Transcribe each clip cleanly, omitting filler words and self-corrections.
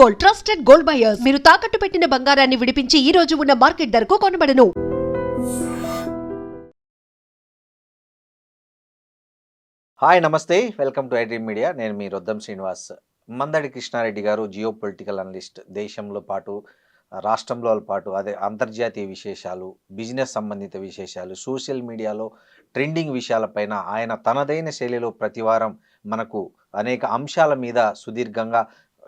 Gold, trusted gold buyers. మీరు తాకట్టు పెట్టిన బంగారాన్ని విడిపించి ఈ రోజు ఉన్న మార్కెట్ ధరకు కొనబడను. హాయ్ నమస్తే, వెల్కమ్ టు ఐడ్రీమ్ మీడియా. నేను మీ రొద్దం శ్రీనివాస్. మందడి కృష్ణారెడ్డి గారు జియో పొలిటికల్ అనలిస్ట్. దేశంలో పాటు రాష్ట్రంలో పాటు అదే అంతర్జాతీయ విశేషాలు, బిజినెస్ సంబంధిత విశేషాలు, సోషల్ మీడియాలో ట్రెండింగ్ విషయాలపైన ఆయన తనదైన శైలిలో ప్రతివారం మనకు అనేక అంశాల మీద సుదీర్ఘంగా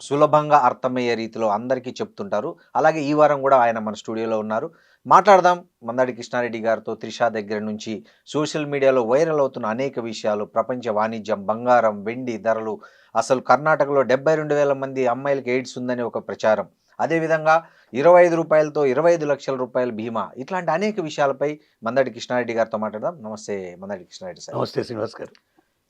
సులభంగా అర్థమయ్యే రీతిలో అందరికీ చెప్తుంటారు. అలాగే ఈ వారం కూడా ఆయన మన స్టూడియోలో ఉన్నారు. మాట్లాడదాం మందడి కృష్ణారెడ్డి గారితో. త్రిష దగ్గర నుంచి సోషల్ మీడియాలో వైరల్ అవుతున్న అనేక విషయాలు, ప్రపంచ వాణిజ్యం, బంగారం, వెండి ధరలు, అసలు కర్ణాటకలో 72,000 మంది అమ్మాయిలకి ఎయిడ్స్ ఉందని ఒక ప్రచారం, అదేవిధంగా 25 రూపాయలతో 25 లక్షల రూపాయల బీమా, ఇట్లాంటి అనేక విషయాలపై మందడి కృష్ణారెడ్డి గారితో మాట్లాడదాం. నమస్తే మందడి కృష్ణారెడ్డి సార్. నమస్తే శ్రీనివాస్ గారు.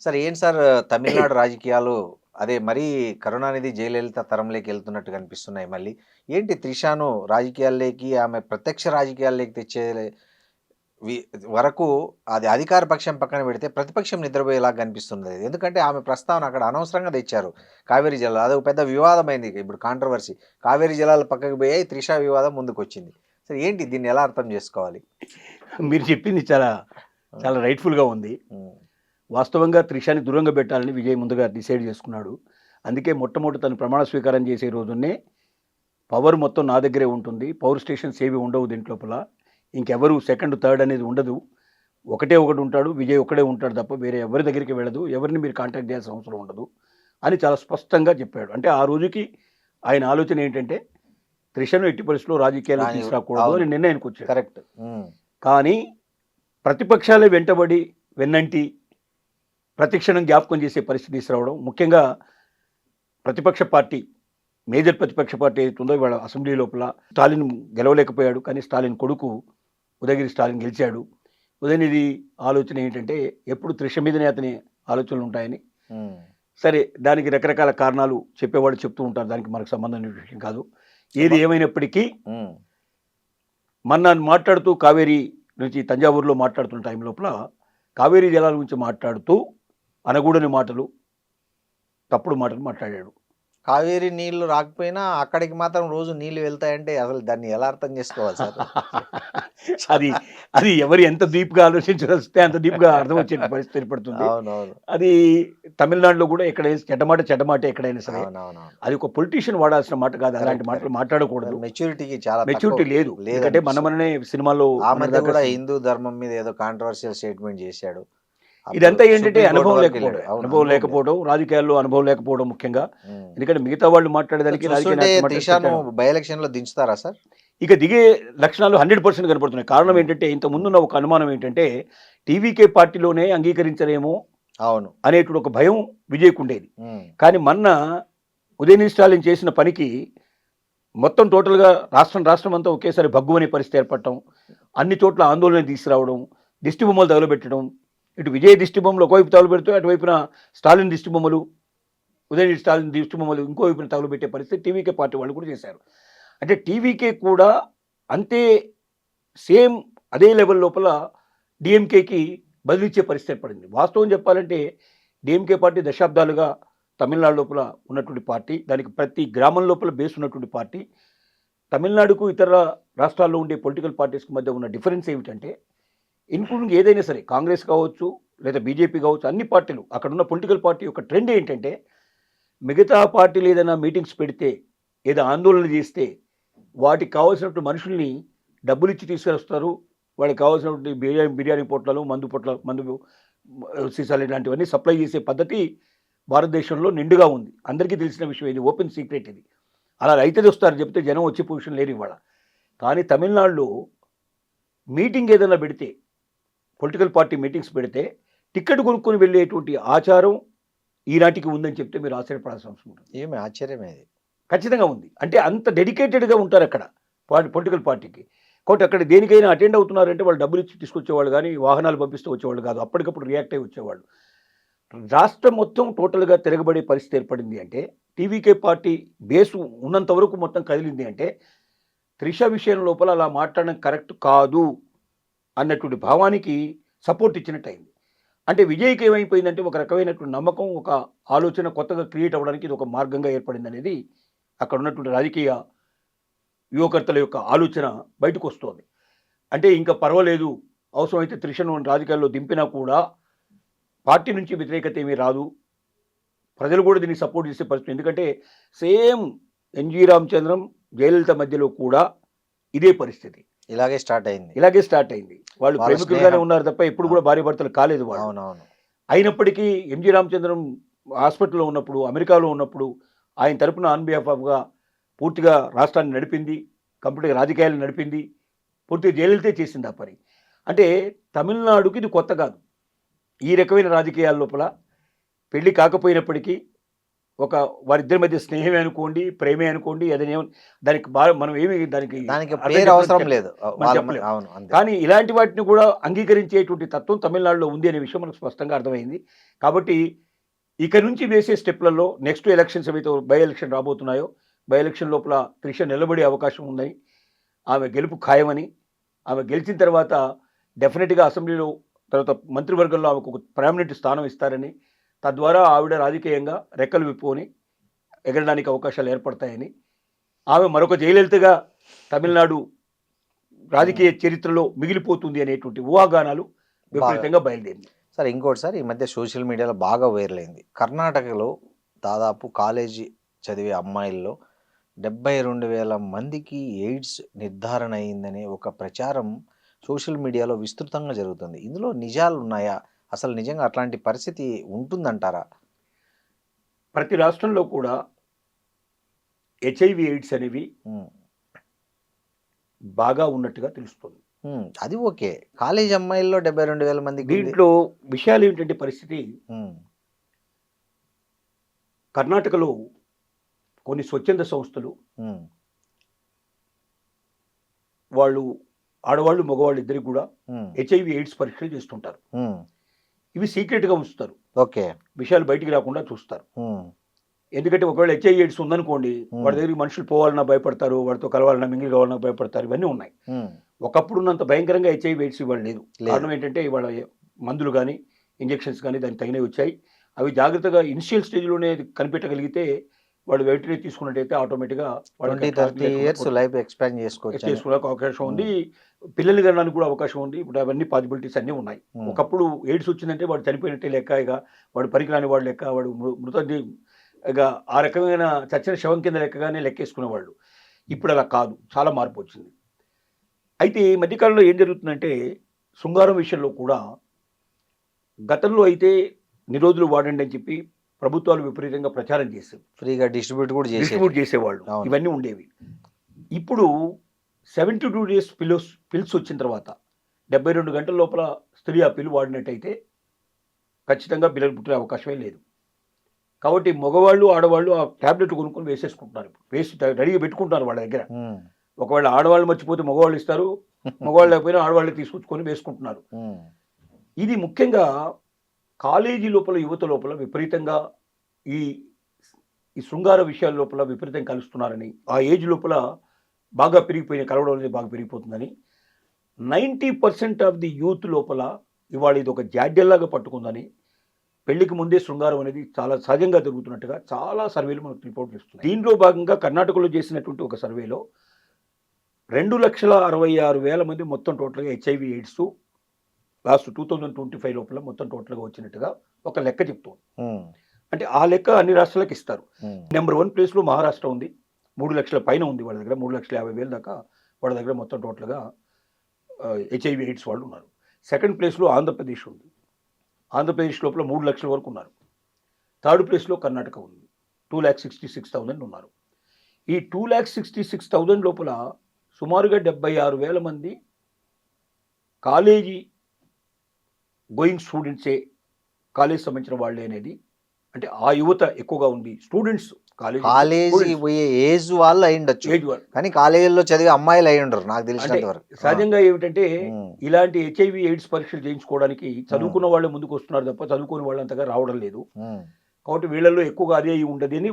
సార్ ఏంటి సార్ తమిళనాడు రాజకీయాలు అదే మరీ కరుణానిధి జయలలిత తరంలోకి వెళ్తున్నట్టు కనిపిస్తున్నాయి. మళ్ళీ ఏంటి త్రిషాను రాజకీయాల్లోకి, ఆమె ప్రత్యక్ష రాజకీయాల్లోకి తెచ్చే వరకు అది అధికార పక్షం పక్కన పెడితే ప్రతిపక్షం నిద్రపోయేలాగా కనిపిస్తుంది. ఎందుకంటే ఆమె ప్రస్తావన అక్కడ అనవసరంగా తెచ్చారు. కావేరీ జలాలు అది ఒక పెద్ద వివాదమైంది. ఇప్పుడు కాంట్రవర్సీ, కావేరీ జలాలు పక్కకు పోయాయి, త్రిష వివాదం ముందుకు వచ్చింది. సరే ఏంటి దీన్ని ఎలా అర్థం చేసుకోవాలి? మీరు చెప్పింది చాలా చాలా రైట్ఫుల్గా ఉంది. వాస్తవంగా త్రిషాని దూరంగా పెట్టాలని విజయ్ ముందుగా డిసైడ్ చేసుకున్నాడు. అందుకే మొట్టమొదటి తను ప్రమాణ స్వీకారం చేసే రోజునే పవర్ మొత్తం నా దగ్గరే ఉంటుంది, పవర్ స్టేషన్స్ ఏవి ఉండవు దీంట్లోపల, ఇంకెవరు సెకండ్ థర్డ్ అనేది ఉండదు, ఒకటే ఒకటి ఉంటాడు, విజయ్ ఒకడే ఉంటాడు తప్ప వేరే ఎవరి దగ్గరికి వెళ్ళదు, ఎవరిని మీరు కాంటాక్ట్ చేయాల్సిన అవసరం ఉండదు అని చాలా స్పష్టంగా చెప్పాడు. అంటే ఆ రోజుకి ఆయన ఆలోచన ఏంటంటే త్రిషను ఎట్టి పరిస్థితుల్లో రాజకీయాలు తీసుకురాకూడదు అని నిర్ణయానికి వచ్చాడు. కరెక్ట్. కానీ ప్రతిపక్షాలే వెంటబడి వెన్నంటి ప్రతిక్షణం జ్ఞాపకం చేసే పరిస్థితి తీసుకురావడం, ముఖ్యంగా ప్రతిపక్ష పార్టీ, మేజర్ ప్రతిపక్ష పార్టీ అవుతుందో ఇవాళ అసెంబ్లీ లోపల స్టాలిన్ గెలవలేకపోయాడు, కానీ స్టాలిన్ కొడుకు ఉదయగిరి స్టాలిన్ గెలిచాడు. ఉదయనిధి ఆలోచన ఏంటంటే ఎప్పుడు త్రిష మీదనే అతని ఆలోచనలు ఉంటాయని. సరే, దానికి రకరకాల కారణాలు చెప్పేవాళ్ళు చెప్తూ ఉంటారు, దానికి మనకు సంబంధం విషయం కాదు. ఏది ఏమైనప్పటికీ మొన్న మాట్లాడుతూ కావేరీ నుంచి తంజావూరులో మాట్లాడుతున్న టైం లోపల కావేరీ జలాల గురించి మాట్లాడుతూ అనగూడని మాటలు, తప్పుడు మాటలు మాట్లాడాడు. కావేరీ నీళ్లు రాకపోయినా అక్కడికి మాత్రం రోజు నీళ్లు వెళ్తాయంటే అసలు దాన్ని ఎలా అర్థం చేసుకోవాలి సార్? అది అది ఎవరు ఎంత డీప్గా ఆలోచించవస్తే అంత డీప్గా అర్థం వచ్చే పరిస్థితి ఏర్పడుతుంది. అది తమిళనాడులో కూడా ఎక్కడైనా చెడ్డమాట ఎక్కడైనా సరే అది ఒక పొలిటీషియన్ వాడాల్సిన మాట కాదు. అలాంటి మాటలు మాట్లాడకూడదు. మెచ్యూరిటీకి చాలా మెచ్యూరిటీ లేదు. ఎందుకంటే మనమనే సినిమాలో ఆ మధ్య కూడా హిందూ ధర్మం మీద ఏదో కాంట్రవర్షియల్ స్టేట్మెంట్ చేశాడు. ఇదంతా ఏంటంటే అనుభవం లేకపోవడం, రాజకీయాల్లో అనుభవం లేకపోవడం ముఖ్యంగా. ఎందుకంటే మిగతా వాళ్ళు మాట్లాడేదానికి బై ఎలక్షన్ లో దించుతారా సార్? ఇక దిగే లక్షణాలు 100% కనపడుతున్నాయి. కారణం ఏంటంటే ఇంత ముందున్న ఒక అనుమానం ఏంటంటే టీవీకే పార్టీలోనే అంగీకరించరేమో అవును అనేటువంటి ఒక భయం విజయ్కు ఉండేది. కానీ మొన్న ఉదయనిధి స్టాలిన్ చేసిన పనికి మొత్తం టోటల్గా రాష్ట్రం అంతా ఒకేసారి భగ్గు అనే పరిస్థితి ఏర్పడటం, అన్ని చోట్ల ఆందోళన తీసుకురావడం, దిష్టి బొమ్మలు తగలబెట్టడం, ఇటు విజయ్ దిష్టి బొమ్మలు ఒకవైపు తగలబెడుతూ అటువైపున స్టాలిన్ దిష్టి బొమ్మలు, ఉదయనిధి స్టాలిన్ దిష్టి బొమ్మలు ఇంకోవైపున తగలబెట్టే పరిస్థితి టీవీకే పార్టీ వాళ్ళు కూడా చేశారు. అంటే టీవీకే కూడా అంతే సేమ్ అదే లెవెల్ లోపల డిఎంకేకి బదిలిచ్చే పరిస్థితి ఏర్పడింది. వాస్తవం చెప్పాలంటే డిఎంకే పార్టీ దశాబ్దాలుగా తమిళనాడు లోపల ఉన్నటువంటి పార్టీ, దానికి ప్రతి గ్రామం లోపల బేస్ ఉన్నటువంటి పార్టీ. తమిళనాడుకు ఇతర రాష్ట్రాల్లో ఉండే పొలిటికల్ పార్టీస్కి మధ్య ఉన్న డిఫరెన్స్ ఏమిటంటే ఇన్క్లూడింగ్ ఏదైనా సరే కాంగ్రెస్ కావచ్చు లేదా బీజేపీ కావచ్చు, అన్ని పార్టీలు అక్కడ ఉన్న పొలిటికల్ పార్టీ యొక్క ట్రెండ్ ఏంటంటే మిగతా పార్టీలు ఏదైనా మీటింగ్స్ పెడితే ఏదో ఆందోళన చేస్తే వాటికి కావాల్సినటువంటి మనుషుల్ని డబ్బులు ఇచ్చి తీసుకొస్తారు, వాడికి కావాల్సినటువంటి బిర్యానీ పొట్లాలు, మందు సీసాలు ఇలాంటివన్నీ సప్లై చేసే పద్ధతి భారతదేశంలో నిండుగా ఉంది. అందరికీ తెలిసిన విషయం, ఇది ఓపెన్ సీక్రెట్. ఇది అలా రైతులు వస్తారు చెప్తే జనం వచ్చే పొజిషన్ లేరు ఇవాళ. కానీ తమిళనాడులో మీటింగ్ ఏదైనా పెడితే, పొలిటికల్ పార్టీ మీటింగ్స్ పెడితే టికెట్ కొనుక్కొని వెళ్ళేటువంటి ఆచారం ఈనాటికి ఉందని చెప్తే మీరు ఆశ్చర్యపడాల్సిన అవసరం ఉంటుంది. ఏమి ఆశ్చర్యమే, ఖచ్చితంగా ఉంది. అంటే అంత డెడికేటెడ్గా ఉంటారు అక్కడ పొలిటికల్ పార్టీకి. కాబట్టి అక్కడ దేనికైనా అటెండ్ అవుతున్నారంటే వాళ్ళు డబ్బులు ఇచ్చి తీసుకొచ్చేవాళ్ళు కానీ వాహనాలు పంపిస్తూ వచ్చేవాళ్ళు కాదు, అప్పటికప్పుడు రియాక్ట్ అయ్యి వచ్చేవాళ్ళు. రాష్ట్రం మొత్తం టోటల్గా తిరగబడే పరిస్థితి ఏర్పడింది అంటే, టీవీకే పార్టీ బేసు ఉన్నంత వరకు మొత్తం కదిలింది అంటే త్రిష విషయం లోపల అలా మాట్లాడడం కరెక్ట్ కాదు అన్నటువంటి భావానికి సపోర్ట్ ఇచ్చినట్టు అయింది. అంటే విజయ్కి ఏమైపోయిందంటే ఒక రకమైనటువంటి నమ్మకం, ఒక ఆలోచన కొత్తగా క్రియేట్ అవ్వడానికి ఇది ఒక మార్గంగా ఏర్పడింది అనేది అక్కడ ఉన్నటువంటి రాజకీయ యువకర్తల యొక్క ఆలోచన బయటకు వస్తుంది. అంటే ఇంకా పర్వాలేదు, అవసరమైతే త్రిషను రాజకీయాల్లో దింపినా కూడా పార్టీ నుంచి వ్యతిరేకత ఏమీ రాదు, ప్రజలు కూడా దీన్ని సపోర్ట్ చేసే పరిస్థితి. ఎందుకంటే సేమ్ ఎన్జి రామచంద్రం జయలలిత మధ్యలో కూడా ఇదే పరిస్థితి, ఇలాగే స్టార్ట్ అయింది. వాళ్ళు వాళ్ళ ప్రేమికులుగానే స్నేహం. ఉన్నారు తప్ప ఎప్పుడు కూడా భార్య భర్తలు కాలేదు వాళ్ళు. అవునవును. అయినప్పటికీ ఎంజి రామచంద్రం హాస్పిటల్లో ఉన్నప్పుడు, అమెరికాలో ఉన్నప్పుడు ఆయన తరపున ఆన్ బిహాఫ్ ఆఫ్గా పూర్తిగా రాష్ట్రాన్ని నడిపింది, కంప్లీట్గా రాజకీయాలు నడిపింది, పూర్తిగా జయలలితే చేసింది ఆ పని. అంటే తమిళనాడుకి ఇది కొత్త కాదు. ఈ రకమైన రాజకీయాల లోపల పెళ్లి కాకపోయినప్పటికీ ఒక వారిద్దరి మధ్య స్నేహమే అనుకోండి, ప్రేమే అనుకోండి, అదే దానికి మనం ఏమి దానికి దానికి అర్థం పేరు అవసరం చెప్పలేం. లేదు. మనం చెప్పలేం. అవును, అంతే. కానీ ఇలాంటి వాటిని కూడా అంగీకరించేటువంటి తత్వం తమిళనాడులో ఉంది అనే విషయం మనకు స్పష్టంగా అర్థమైంది. కాబట్టి ఇక నుంచి వేసే స్టెప్లలో నెక్స్ట్ ఎలక్షన్స్ ఏవైతే బై ఎలక్షన్ రాబోతున్నాయో, బై ఎలక్షన్ లోపల త్రిష నిలబడే అవకాశం ఉందని, ఆమె గెలుపు ఖాయమని, ఆమె గెలిచిన తర్వాత డెఫినెట్గా అసెంబ్లీలో తర్వాత మంత్రివర్గంలో ఆమెకు ఒక ప్రామినెంట్ స్థానం ఇస్తారని, తద్వారా ఆవిడ రాజకీయంగా రెక్కలు విప్పుకొని ఎగరడానికి అవకాశాలు ఏర్పడతాయని, ఆమె మరొక జయలలితగా తమిళనాడు రాజకీయ చరిత్రలో మిగిలిపోతుంది అనేటువంటి ఊహాగానాలు విపరీతంగా బయలుదేరింది. సార్ ఇంకోటి సార్, ఈ మధ్య సోషల్ మీడియాలో బాగా వైరల్ అయింది. కర్ణాటకలో దాదాపు కాలేజీ చదివే అమ్మాయిల్లో 72,000 మందికి ఎయిడ్స్ నిర్ధారణ అయిందనే ఒక ప్రచారం సోషల్ మీడియాలో విస్తృతంగా జరుగుతుంది. ఇందులో నిజాలు ఉన్నాయా? అసలు నిజంగా అట్లాంటి పరిస్థితి ఉంటుందంటారా? ప్రతి రాష్ట్రంలో కూడా హెచ్ఐవి ఎయిడ్స్ అనేవి ఉమ్, బాగా ఉన్నట్టుగా తెలుస్తుంది. అది ఓకే. కాలేజీ అమ్మాయిల్లో 72,000 మందికి ఉంది. దీంట్లో విషయాలు ఏంటంటే పరిస్థితి, ఉమ్, కర్ణాటకలో కొన్ని స్వచ్ఛంద సంస్థలు ఉమ్, వాళ్ళు ఆడవాళ్ళు మగవాళ్ళు ఇద్దరికి కూడా ఉమ్, హెచ్ఐవి ఎయిడ్స్ పరీక్షలు చేస్తుంటారు. ఉమ్, ఇవి సీక్రెట్గా ఉంచుతారు, ఓకే. విషయాలు బయటికి రాకుండా చూస్తారు. ఉమ్, ఎందుకంటే ఒకవేళ హెచ్ఐవి ఎయిడ్స్ ఉందనుకోండి, Hmm. వాడి దగ్గరికి మనుషులు పోవాలన్నా భయపడతారు, వాడితో కలవాలన్నా మింగిల్ కావాలన్నా భయపడతారు, ఇవన్నీ ఉన్నాయి. ఉమ్, ఒకప్పుడు ఉన్నంత భయంకరంగా హెచ్ఐవి ఎయిడ్స్ ఇవాళ లేదు. లేదు. కారణం ఏంటంటే ఇవాళ మందులు కానీ ఇంజెక్షన్స్ కానీ దానికి తగినవి వచ్చాయి. అవి జాగ్రత్తగా ఇనిషియల్ స్టేజ్లోనే కనిపెట్టగలిగితే వాళ్ళు వెంటనే తీసుకున్నట్టయితే ఆటోమేటిక్గా 20-30 ఇయర్స్ లైఫ్ ఎక్స్పాండ్ చేసుకోవచ్చు. చేసుకోవడానికి అవకాశం ఉంది, పిల్లలు కనడానికి కూడా అవకాశం ఉంది. ఇప్పుడు అవన్నీ పాసిబిలిటీస్ అన్నీ ఉన్నాయి. Hmm. ఒకప్పుడు ఎయిడ్స్ వచ్చిందంటే వాడు చనిపోయినట్టే లెక్క, ఇక వాడు పనికిరాని వాడు లెక్క, వాడు మృతది ఇక ఆ రకమైన చచ్చిన శవం కింద లెక్కగానే లెక్కేసుకునేవాళ్ళు. ఇప్పుడు అలా కాదు, చాలా మార్పు వచ్చింది. అయితే ఈ మధ్యకాలంలో ఏం జరుగుతుందంటే శృంగారం విషయంలో కూడా గతంలో అయితే నిరోధులు వాడండి అని చెప్పి ప్రభుత్వాలు విపరీతంగా ప్రచారం చేసేవి, ఫ్రీగా డిస్ట్రిబ్యూట్ చేసేవాళ్ళు, అవును. ఇవన్నీ ఉండేవి. ఇప్పుడు 72 days పిల్స్ వచ్చిన తర్వాత 72 గంటల లోపల స్త్రీ ఆ పిల్లు వాడినట్టయితే ఖచ్చితంగా పిల్లలు పుట్టే అవకాశమే లేదు. కాబట్టి మగవాళ్ళు ఆడవాళ్ళు ఆ ట్యాబ్లెట్ కొనుక్కొని వేసేసుకుంటున్నారు, వేసి రెడీగా పెట్టుకుంటున్నారు వాళ్ళ దగ్గర. ఉమ్, ఒకవేళ ఆడవాళ్ళు మర్చిపోతే మగవాళ్ళు ఇస్తారు, మగవాళ్ళు లేకపోయినా ఆడవాళ్ళు తీసుకొచ్చుకొని వేసుకుంటున్నారు. ఉమ్, ఇది ముఖ్యంగా కాలేజీ లోపల యువత లోపల విపరీతంగా ఈ ఈ శృంగార విషయాల లోపల విపరీతంగా కలుస్తున్నారని, ఆ ఏజ్ లోపల బాగా పెరిగిపోయిన కలవడం అనేది బాగా పెరిగిపోతుందని, 90% ఆఫ్ ది యూత్ లోపల ఇవాళ ఇది ఒక జాడ్యంలాగా పట్టుకుందని, పెళ్లికి ముందే శృంగారం అనేది చాలా సహజంగా జరుగుతున్నట్టుగా చాలా సర్వేలు మనకు రిపోర్ట్ చేస్తున్నాయి. దీంట్లో భాగంగా కర్ణాటకలో చేసినటువంటి ఒక సర్వేలో 2,66,000 మంది మొత్తం టోటల్గా హెచ్ఐవి ఎయిడ్స్ లాస్ట్ 2025 లోపల మొత్తం టోటల్గా వచ్చినట్టుగా ఒక లెక్క చెప్తుంది. ఉమ్, అంటే ఆ లెక్క అన్ని రాష్ట్రాలకు ఇస్తారు. ఉమ్, నెంబర్ 1 ప్లేస్లో మహారాష్ట్ర ఉంది, 3 లక్షల పైన ఉంది వాళ్ళ దగ్గర, 3,50,000 దాకా వాళ్ళ దగ్గర మొత్తం టోటల్గా హెచ్ఐవి ఎయిడ్స్ వాళ్ళు ఉన్నారు. సెకండ్ ప్లేస్లో ఆంధ్రప్రదేశ్ ఉంది, ఆంధ్రప్రదేశ్ లోపల 3 లక్షల వరకు ఉన్నారు. థర్డ్ ప్లేస్లో కర్ణాటక ఉంది, 2,66,000 ఉన్నారు. ఈ 2,66,000 లోపల సుమారుగా 76,000 మంది కాలేజీ గోయింగ్ స్టూడెంట్సే, కాలేజ్ సంబంధించిన వాళ్ళే అనేది, అంటే ఆ యువత ఎక్కువగా ఉంది. స్టూడెంట్స్ కాలేజీ పోయే ఏజ్ వాళ్ళు అయి ఉండొచ్చు, ఏజ్ వాళ్ళు, కానీ కాలేజీల్లో చదివే అమ్మాయిలు అయి ఉండరు నాకు తెలిసినంత వరకు. సహజంగా ఏమిటంటే ఉమ్, ఇలాంటి హెచ్ఐవి ఎయిడ్స్ పరీక్షలు చేయించుకోవడానికి చదువుకున్న వాళ్ళే ముందుకు వస్తున్నారు తప్ప చదువుకుని వాళ్ళు అంతగా రావడం లేదు. ఉమ్, కాబట్టి వీళ్ళల్లో ఎక్కువగా అదే ఉండదు అని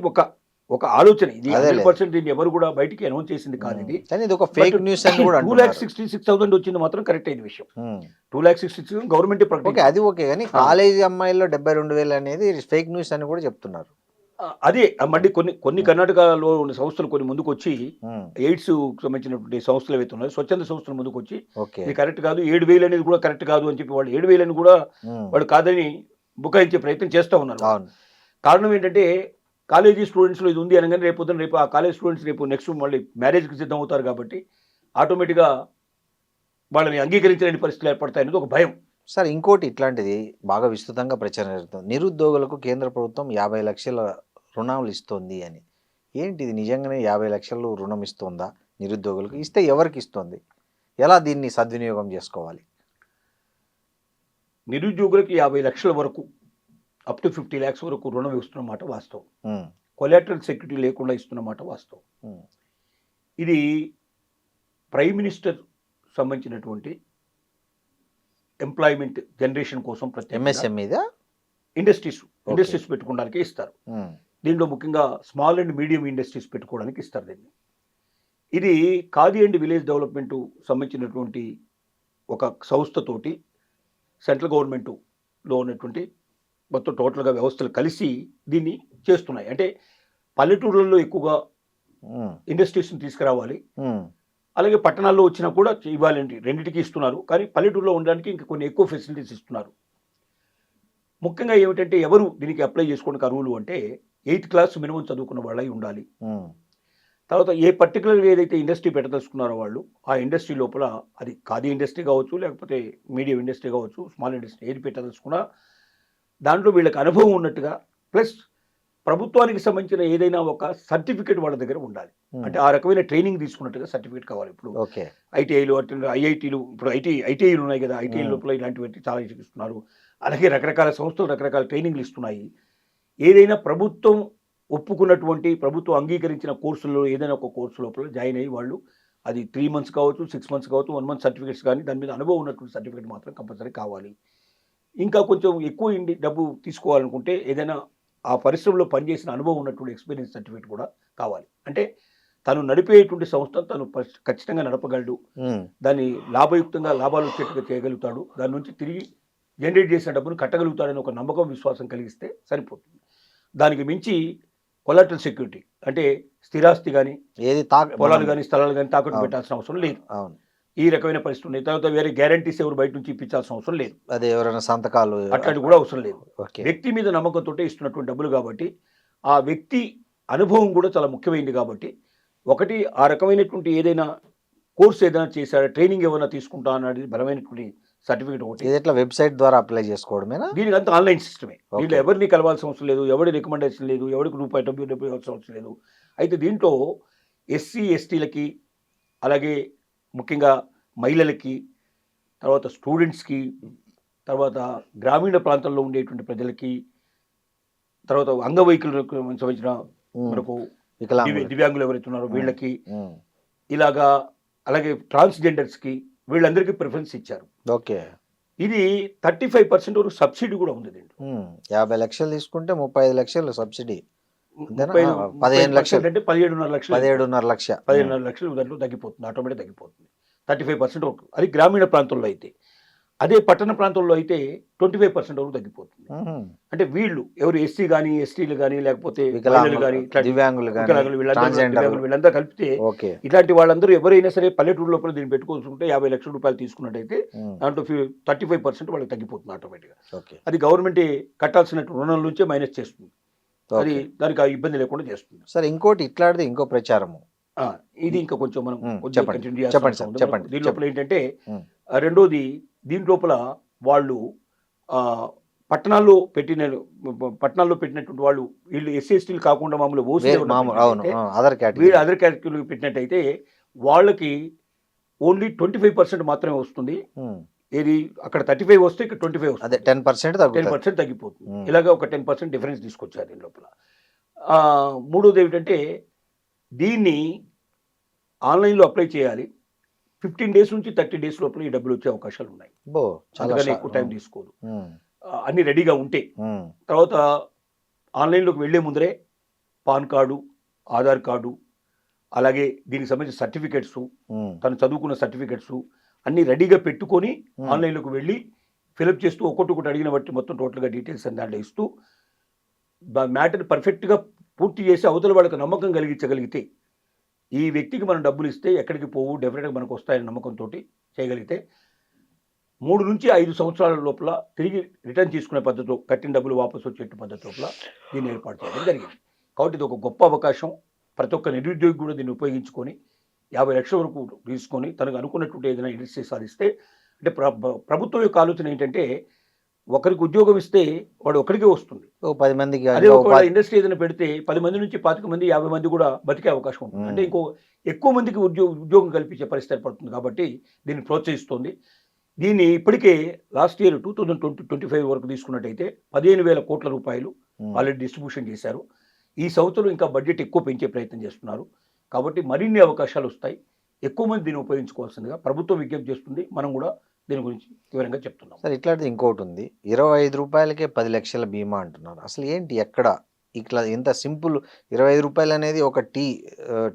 ఒక ఆలోచన. ఇది అదేలే. 100% దీన్ని ఎవరు కూడా బయటికి అనౌన్స్ చేసింది కాదు ఇది. కానీ ఇది ఒక ఫేక్ న్యూస్ అని కూడా అంటున్నారు. 2,66,000 వచ్చింది మాత్రం కరెక్ట్ అయిన విషయం. ఉమ్, 2,66,000 గవర్నమెంట్ ఓకే, అది ఓకే, కానీ కాలేజీ అమ్మాయిల్లో 72,000 అనేది ఫేక్ న్యూస్ అని కూడా చెప్తున్నారు. అదే మళ్ళీ కొన్ని కర్ణాటకలో ఉన్న సంస్థలు కొన్ని ముందుకు వచ్చి ఉమ్, ఎయిడ్స్ సంబంధించినటువంటి సంస్థలు ఏవైతే ఉన్నాయో స్వచ్ఛంద సంస్థలు ముందుకు వచ్చి ఓకే. ఇది కరెక్ట్ కాదు, 7,000 అనేది కూడా కరెక్ట్ కాదు అని చెప్పి వాళ్ళు 7,000 కూడా ఉమ్, వాళ్ళు కాదని బుకాయించే ప్రయత్నం చేస్తూ ఉన్నారు. అవును. కారణం ఏంటంటే కాలేజీ స్టూడెంట్స్లో ఇది ఉంది అనగానే రేపు ఆ కాలేజ్ స్టూడెంట్స్ రేపు నెక్స్ట్ మళ్ళీ మ్యారేజ్కి సిద్ధం అవుతారు కాబట్టి ఆటోమేటిక్గా వాళ్ళని అంగీకరించలేని పరిస్థితులు ఏర్పడతాయనేది ఒక భయం. సార్ ఇంకోటి ఇట్లాంటిది బాగా విస్తృతంగా ప్రచారం జరుగుతుంది. నిరుద్యోగులకు కేంద్ర ప్రభుత్వం 50 లక్షల రుణాలు ఇస్తుంది అని. ఏంటి ఇది నిజంగానే 50 లక్షలు రుణం ఇస్తుందా నిరుద్యోగులకు? ఇస్తే ఎవరికి ఇస్తుంది? ఎలా దీన్ని సద్వినియోగం చేసుకోవాలి? నిరుద్యోగులకి 50 లక్షల వరకు అప్ టు 50 lakhs వరకు రుణం ఇస్తున్నమాట వాస్తవం. ఉమ్, కొలాటరల్ సెక్యూరిటీ లేకుండా ఇస్తున్నమాట వాస్తవం. ఉమ్, ఇది ప్రైమ్ మినిస్టర్ సంబంధించినటువంటి ఎంప్లాయ్మెంట్ జనరేషన్ కోసం ఎంఎస్ఎం మీద ఇండస్ట్రీస్ పెట్టుకోవడానికి ఇస్తారు. ఉమ్, దీంట్లో ముఖ్యంగా స్మాల్ అండ్ మీడియం ఇండస్ట్రీస్ పెట్టుకోవడానికి ఇస్తారు దీన్ని. ఇది ఖాదీ అండ్ విలేజ్ డెవలప్మెంట్ సంబంధించినటువంటి ఒక సంస్థతోటి సెంట్రల్ గవర్నమెంట్లో ఉన్నటువంటి మొత్తం టోటల్గా వ్యవస్థలు కలిసి దీన్ని చేస్తున్నాయి. అంటే పల్లెటూళ్ళల్లో ఎక్కువగా ఉమ్, ఇండస్ట్రీస్ని తీసుకురావాలి, ఉమ్, అలాగే పట్టణాల్లో వచ్చినా కూడా ఇవ్వాలండి, రెండింటికి ఇస్తున్నారు. కానీ పల్లెటూరులో ఉండడానికి ఇంకా కొన్ని ఎక్కువ ఫెసిలిటీస్ ఇస్తున్నారు. ముఖ్యంగా ఏమిటంటే ఎవరు దీనికి అప్లై చేసుకోవడానికి అర్హులు అంటే 8th క్లాస్ మినిమం చదువుకున్న వాళ్ళై ఉండాలి. ఉమ్, తర్వాత ఏ పర్టికులర్ ఏదైతే ఇండస్ట్రీ పెట్టదలుచుకున్నారో వాళ్ళు ఆ ఇండస్ట్రీ లోపల, అది ఖాదీ ఇండస్ట్రీ కావచ్చు, లేకపోతే మీడియం ఇండస్ట్రీ కావచ్చు, స్మాల్ ఇండస్ట్రీ ఏది పెట్టదలుచుకున్నా దాంట్లో వీళ్ళకి అనుభవం ఉన్నట్టుగా, ప్లస్ ప్రభుత్వానికి సంబంధించిన ఏదైనా ఒక సర్టిఫికేట్ వాళ్ళ దగ్గర ఉండాలి. ఉమ్, అంటే ఆ రకమైన ట్రైనింగ్ తీసుకున్నట్టుగా సర్టిఫికేట్ కావాలి. ఇప్పుడు ఓకే. ఐటీఐలు, ఐఐటీలు, ఇప్పుడు ఐటీఐలు ఉన్నాయి కదా, ఐటీఐ లోపల ఇలాంటివి చాలా ఇస్తున్నారు. అలాగే రకరకాల సంస్థలు రకరకాల ట్రైనింగ్లు ఇస్తున్నాయి. ఏదైనా ప్రభుత్వం ఒప్పుకున్నటువంటి, ప్రభుత్వం అంగీకరించిన కోర్సుల్లో ఏదైనా ఒక కోర్సు లోపల జాయిన్ అయ్యి వాళ్ళు, అది 3 months కావచ్చు, 6 months కావచ్చు, 1 month సర్టిఫికేట్స్ కానీ దాని మీద అనుభవం ఉన్నటువంటి సర్టిఫికేట్ మాత్రం కంపల్సరీ కావాలి. ఇంకా కొంచెం ఎక్కువ డబ్బు తీసుకోవాలనుకుంటే ఏదైనా ఆ పరిశ్రమలో పనిచేసిన అనుభవం ఉన్నటువంటి ఎక్స్పీరియన్స్ సర్టిఫికేట్ కూడా కావాలి. అంటే తను నడిపేటువంటి సంస్థ తను ఖచ్చితంగా నడపగలడు, ఉమ్, దాన్ని లాభయుక్తంగా లాభాలు వచ్చేట్టుగా చేయగలుగుతాడు, దాని నుంచి తిరిగి జనరేట్ చేసిన డబ్బును కట్టగలుగుతాడని ఒక నమ్మకం, విశ్వాసం కలిగిస్తే సరిపోతుంది. దానికి మించి కొలాటరల్ సెక్యూరిటీ అంటే స్థిరాస్తి కానీ, ఏది పొలాలు కానీ, స్థలాలు కానీ తాకట్టు పెట్టాల్సిన అవసరం లేదు. అవును. ఈ రకమైన పరిస్థితి ఉన్నాయి. తర్వాత వేరే గ్యారంటీస్ ఎవరు బయట నుంచి ఇప్పించాల్సిన అవసరం లేదు. అదే ఎవరైనా సంతకాలు అట్లాంటి కూడా అవసరం లేదు. ఓకే. వ్యక్తి మీద నమ్మకంతో ఇస్తున్నటువంటి డబ్బులు కాబట్టి, ఆ వ్యక్తి అనుభవం కూడా చాలా ముఖ్యమైనది కాబట్టి, ఒకటి ఆ రకమైనటువంటి ఏదైనా కోర్స్ ఏదైనా చేశాడా, ట్రైనింగ్ ఏమైనా తీసుకుంటా అన్నది బలమైనటువంటి సర్టిఫికేట్ ఒకటి. ఇది ఎట్లా వెబ్సైట్ ద్వారా అప్లై చేసుకోవడమేనా? దీనికి అంతా ఆన్లైన్ సిస్టమే. Okay. దీంట్లో ఎవరిని కలవాల్సిన అవసరం లేదు, ఎవరి రికమెండేషన్ లేదు, ఎవరికి రూపాయి డబ్బు ఇవ్వాల్సిన అవసరం లేదు. అయితే దీంట్లో ఎస్సీ ఎస్టీలకి, అలాగే ముఖ్యంగా మహిళలకి, తర్వాత స్టూడెంట్స్కి, తర్వాత గ్రామీణ ప్రాంతాల్లో ఉండేటువంటి ప్రజలకి, తర్వాత అంగవైకల్యులకు సంబంధించిన ఉమ్, మనకు వికలాంగులు. దివ్యాంగులు ఎవరైతే ఉన్నారో వీళ్ళకి, ఉమ్, ఇలాగా అలాగే ట్రాన్స్జెండర్స్కి, వీళ్ళందరికీ ప్రిఫరెన్స్ ఇచ్చారు. ఓకే. ఇది 35% వరకు సబ్సిడీ కూడా ఉంది దీంట్లో. 50 లక్షలు తీసుకుంటే 35 లక్షలు సబ్సిడీ. అంతేనా? 15 15 లక్షలు అంటే 17.5 లక్షలు, 17.5 లక్ష. 17.5 లక్షలు దాంట్లో తగ్గిపోతుంది, ఆటోమేటిక్ తగ్గిపోతుంది. 35% వరకు అది గ్రామీణ ప్రాంతంలో అయితే. అదే పట్టణ ప్రాంతంలో అయితే 25% వరకు తగ్గిపోతుంది. ఉమ్, అంటే వీళ్ళు ఎవరు ఎస్సీ కానీ, ఎస్టీలు కానీ, లేకపోతే వికలాంగులు, మహిళలు కానీ, దివ్యాంగులు కానీ, ట్రాన్స్జెండర్. వీళ్ళందరూ కలిపితే ఓకే. ఇట్లాంటి వాళ్ళందరూ ఎవరైనా సరే పల్లెటూరు లోపల దీన్ని పెట్టుకోవాల్సుకుంటే 50 లక్షల రూపాయలు తీసుకున్నట్టయితే ఉమ్, దాంట్లో 35% వాళ్ళకి తగ్గిపోతుంది ఆటోమేటిక్గా. ఓకే. అది గవర్నమెంట్ కట్టాల్సిన రుణం నుంచే మైనస్ చేస్తుంది. అది ఓకే. దానికి ఆ ఇబ్బంది లేకుండా చేస్తుంది. సార్ ఇంకోటి ఇట్లాంటిది ఇంకో ప్రచారము. ఇది ఇంకా కొంచెం మనం కొద్దిగా చెప్పండి. continue చేయాల్సిన చెప్పండి అవసరం సార్, ఉంది. చెప్పండి. దీని లోపల ఏంటంటే ఉమ్, రెండోది, దీని లోపల వాళ్ళు పట్టణాల్లో పెట్టినటువంటి వాళ్ళు, వీళ్ళు ఎస్సీ ఎస్టీలు కాకుండా మామూలు ఓసీ మామూలు అవును, అదర్ వీళ్ళు కేటగిరీ. అదర్ కేటగిరీకి పెట్టినట్టయితే వాళ్ళకి ఓన్లీ 25% మాత్రమే వస్తుంది. ఏది అక్కడ 35 వస్తే ఇక్కడ 25 వస్తుంది. అదే 10% తగ్గుతుంది. 10% తగ్గిపోతుంది. ఉమ్. ఇలాగ ఒక 10% డిఫరెన్స్ తీసుకొచ్చారు దీని లోపల. మూడోది ఏమిటంటే దీన్ని ఆన్లైన్లో అప్లై చేయాలి. 15 days నుంచి 30 days లోపల ఈ డబ్బులు వచ్చే అవకాశాలు ఉన్నాయి. బో చాలా అందుకని ఎక్కువ టైం తీసుకోదు. ఉమ్, అన్ని రెడీగా ఉంటే. ఉమ్, తర్వాత ఆన్లైన్లోకి వెళ్లే ముందరే పాన్ కార్డు, ఆధార్ కార్డు, అలాగే దీనికి సంబంధించిన సర్టిఫికెట్స్, ఉమ్, తను చదువుకున్న సర్టిఫికెట్స్ అన్నీ రెడీగా పెట్టుకొని ఉమ్, ఆన్లైన్లోకి వెళ్ళి ఫిలప్ చేస్తూ ఒక్కొక్కటి అడిగిన బట్టి మొత్తం టోటల్గా డీటెయిల్స్ అని దాంట్లో ఇస్తూ మ్యాటర్ పర్ఫెక్ట్గా పూర్తి చేసి అవతల వాళ్ళకి నమ్మకం కలిగించగలిగితే, ఈ వ్యక్తికి మనం డబ్బులు ఇస్తే ఎక్కడికి పోవు, డెఫినెట్గా మనకు వస్తాయని నమ్మకంతో చేయగలిగితే 3 నుంచి 5 సంవత్సరాల లోపల తిరిగి రిటర్న్ తీసుకునే పద్ధతిలో, కట్టిన డబ్బులు వాపసు వచ్చేట్టు పద్ధతి లోపల దీన్ని ఏర్పాటు చేయడం జరిగింది. కాబట్టి ఇది ఒక గొప్ప అవకాశం. ప్రతి ఒక్క నిరుద్యోగి కూడా దీన్ని ఉపయోగించుకొని 50 లక్షల వరకు తీసుకొని తనకు అనుకున్నటువంటి ఏదైనా ఇండస్ట్రీ సాధిస్తే, అంటే ప్రభుత్వం యొక్క ఆలోచన ఏంటంటే ఒకరికి ఉద్యోగం ఇస్తే వాడు ఒకరికే వస్తుంది. 10 మందికి అదే ఒకవేళ ఇండస్ట్రీ ఏదైనా పెడితే 10 మంది నుంచి 25 మంది 50 మంది కూడా బతికే అవకాశం ఉంటుంది. అంటే ఇంకో ఎక్కువ మందికి ఉద్యోగం కల్పించే పరిస్థితి ఏర్పడుతుంది. కాబట్టి దీన్ని ప్రోత్సహిస్తోంది. దీన్ని ఇప్పటికే లాస్ట్ ఇయర్ 2025 వరకు తీసుకున్నట్టయితే 15,000 కోట్ల రూపాయలు ఆల్రెడీ డిస్ట్రిబ్యూషన్ చేశారు. ఈ సంవత్సరం ఇంకా బడ్జెట్ ఎక్కువ పెంచే ప్రయత్నం చేస్తున్నారు. కాబట్టి మరిన్ని అవకాశాలు వస్తాయి. ఎక్కువ మంది దీన్ని ఉపయోగించుకోవాల్సిందిగా ప్రభుత్వం విజ్ఞప్తి చేస్తుంది. మనం కూడా దీని గురించి వివరంగా చెప్తున్నాం. సార్ ఇట్లాంటిది ఇంకోటి ఉంది, 25 రూపాయలకే 10 లక్షల బీమా అంటున్నారు. అసలు ఏంటి, ఎక్కడ ఇట్లా ఇంత సింపుల్ 25 రూపాయలు అనేది ఒక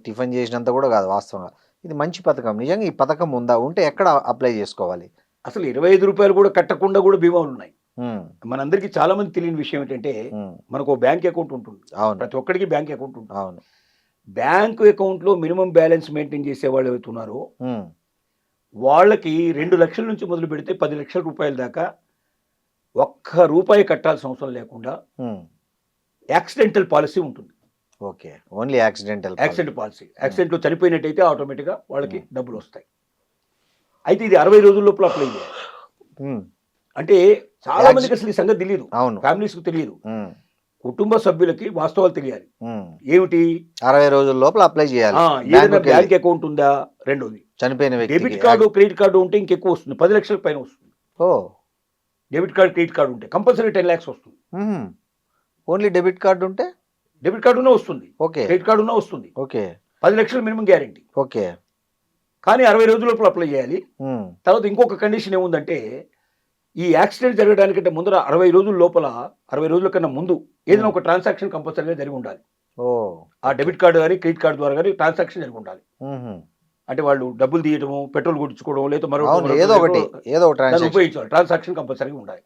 టిఫిన్ చేసినంత కూడా కాదు వాస్తవంగా. ఇది మంచి పథకం. నిజంగా ఈ పథకం ఉంటే ఎక్కడ అప్లై చేసుకోవాలి? అసలు 25 రూపాయలు కూడా కట్టకుండా కూడా బీమాలు ఉన్నాయి. మనందరికీ చాలా మంది తెలియని విషయం ఏంటంటే మనకు బ్యాంక్ అకౌంట్ ఉంటుంది. అవును, ప్రతి ఒక్కరికి బ్యాంక్ అకౌంట్ ఉంటుంది. అవును. బ్యాంకు అకౌంట్లో మినిమం బ్యాలెన్స్ మెయింటైన్ చేసే వాళ్ళు అవుతున్నారు. వాళ్ళకి 2 లక్షల నుంచి మొదలు పెడితే 10 లక్షల రూపాయల దాకా ₹1 కట్టాల్సిన అవసరం లేకుండా యాక్సిడెంటల్ పాలసీ ఉంటుంది. Okay, only accident policy. యాక్సిడెంట్లో చనిపోయినట్టయితే ఆటోమేటిక్గా వాళ్ళకి డబ్బులు వస్తాయి. అయితే ఇది 60 రోజుల లోపల అప్లై చేయాలి. అంటే చాలా మందికి అసలు ఈ సంగతి తెలియదు. అవును, ఫ్యామిలీస్కి తెలియదు. కుటుంబ సభ్యులకి వాస్తవాలు తెలియాలి. ఏమిటి, 60 రోజుల లోపల అప్లై చేయాలి. ఏదైనా బ్యాంక్ అకౌంట్ ఉందా, రెండోది చనిపోయిన డెబిట్ కార్డు క్రెడిట్ కార్డు ఉంటే ఇంకెక్కువ వస్తుంది. 10 లక్షల పైన వస్తుంది. డెబిట్ కార్డు క్రెడిట్ కార్డు ఉంటే కంపల్సరీ 10 lakhs వస్తుంది. ఓన్లీ డెబిట్ కార్డు ఉంటే, డెబిట్ కార్డు ఉన్నా వస్తుంది, ఓకే, క్రెడిట్ కార్డు ఉన్నా వస్తుంది. ఓకే, 10 లక్షలు మినిమం గ్యారెంటీ. ఓకే, కానీ 60 రోజుల లోపల అప్లై చేయాలి. తర్వాత ఇంకొక కండిషన్ ఏముందంటే, ఈ యాక్సిడెంట్ జరగడానికంటే ముందర 60 రోజుల లోపల, 60 రోజుల కన్నా ముందు ఏదైనా ఒక ట్రాన్సాక్షన్ కంపల్సరీగా జరిగి ఉండాలి. ఆ డెబిట్ కార్డు కానీ క్రెడిట్ కార్డు ద్వారా కానీ ట్రాన్సాక్షన్ జరిగి ఉండాలి. అంటే వాళ్ళు డబ్బులు తీయడము, పెట్రోల్ కొట్టించుకోవడం, లేదా ఏదో ఒకటి ఉపయోగించాలి. ట్రాన్సాక్షన్ కంపల్సరీగా ఉండాలి.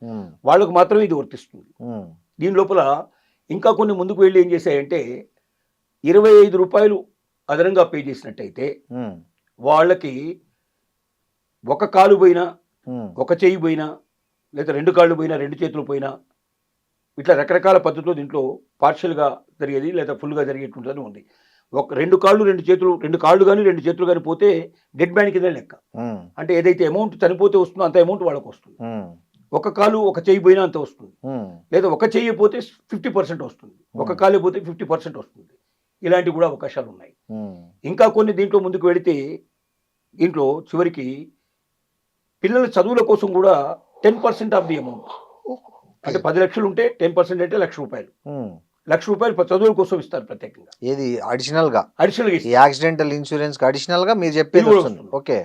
వాళ్ళకు మాత్రమే ఇది వర్తిస్తుంది. దీని లోపల ఇంకా కొన్ని ముందుకు వెళ్ళి ఏం చేశాయంటే, 25 రూపాయలు అదనంగా పే చేసినట్టయితే వాళ్ళకి ఒక కాలు పోయినా, ఒక చెయ్యి పోయినా, లేదా 2 కాళ్ళు పోయినా, 2 చేతులు పోయినా, ఇట్లా రకరకాల పద్ధతిలో దీంట్లో పార్షియల్గా జరిగేది లేదా ఫుల్గా జరిగేటువంటిదని ఉంది. 2 కాళ్ళు 2 చేతులు, 2 కాళ్ళు కానీ 2 చేతులు కానీ పోతే డెడ్ మ్యాన్ కింద లెక్క. అంటే ఏదైతే అమౌంట్ చనిపోతే వస్తుందో అంత అమౌంట్ వాళ్ళకు వస్తుంది. ఒక కాలు ఒక చెయ్యి పోయినా అంత వస్తుంది. లేదా ఒక చెయ్యి పోతే 50% వస్తుంది, ఒక కాలు పోతే 50% వస్తుంది. ఇలాంటివి కూడా అవకాశాలు ఉన్నాయి. ఇంకా కొన్ని దీంట్లో ముందుకు వెళితే దీంట్లో చివరికి పిల్లల చదువుల కోసం కూడా 10% ఆఫ్ ది అమౌంట్, అంటే 10 లక్షలు ఉంటే 10% అంటే ₹1,00,000. ₹1,00,000 చదువుల కోసం ఇస్తారు ప్రత్యేకంగా. ఏది అడిషనల్ గా యాక్సిడెంటల్ ఇన్సూరెన్స్ అడిషనల్ గా మీరు చెప్పేది వస్తుంది. ఓకే.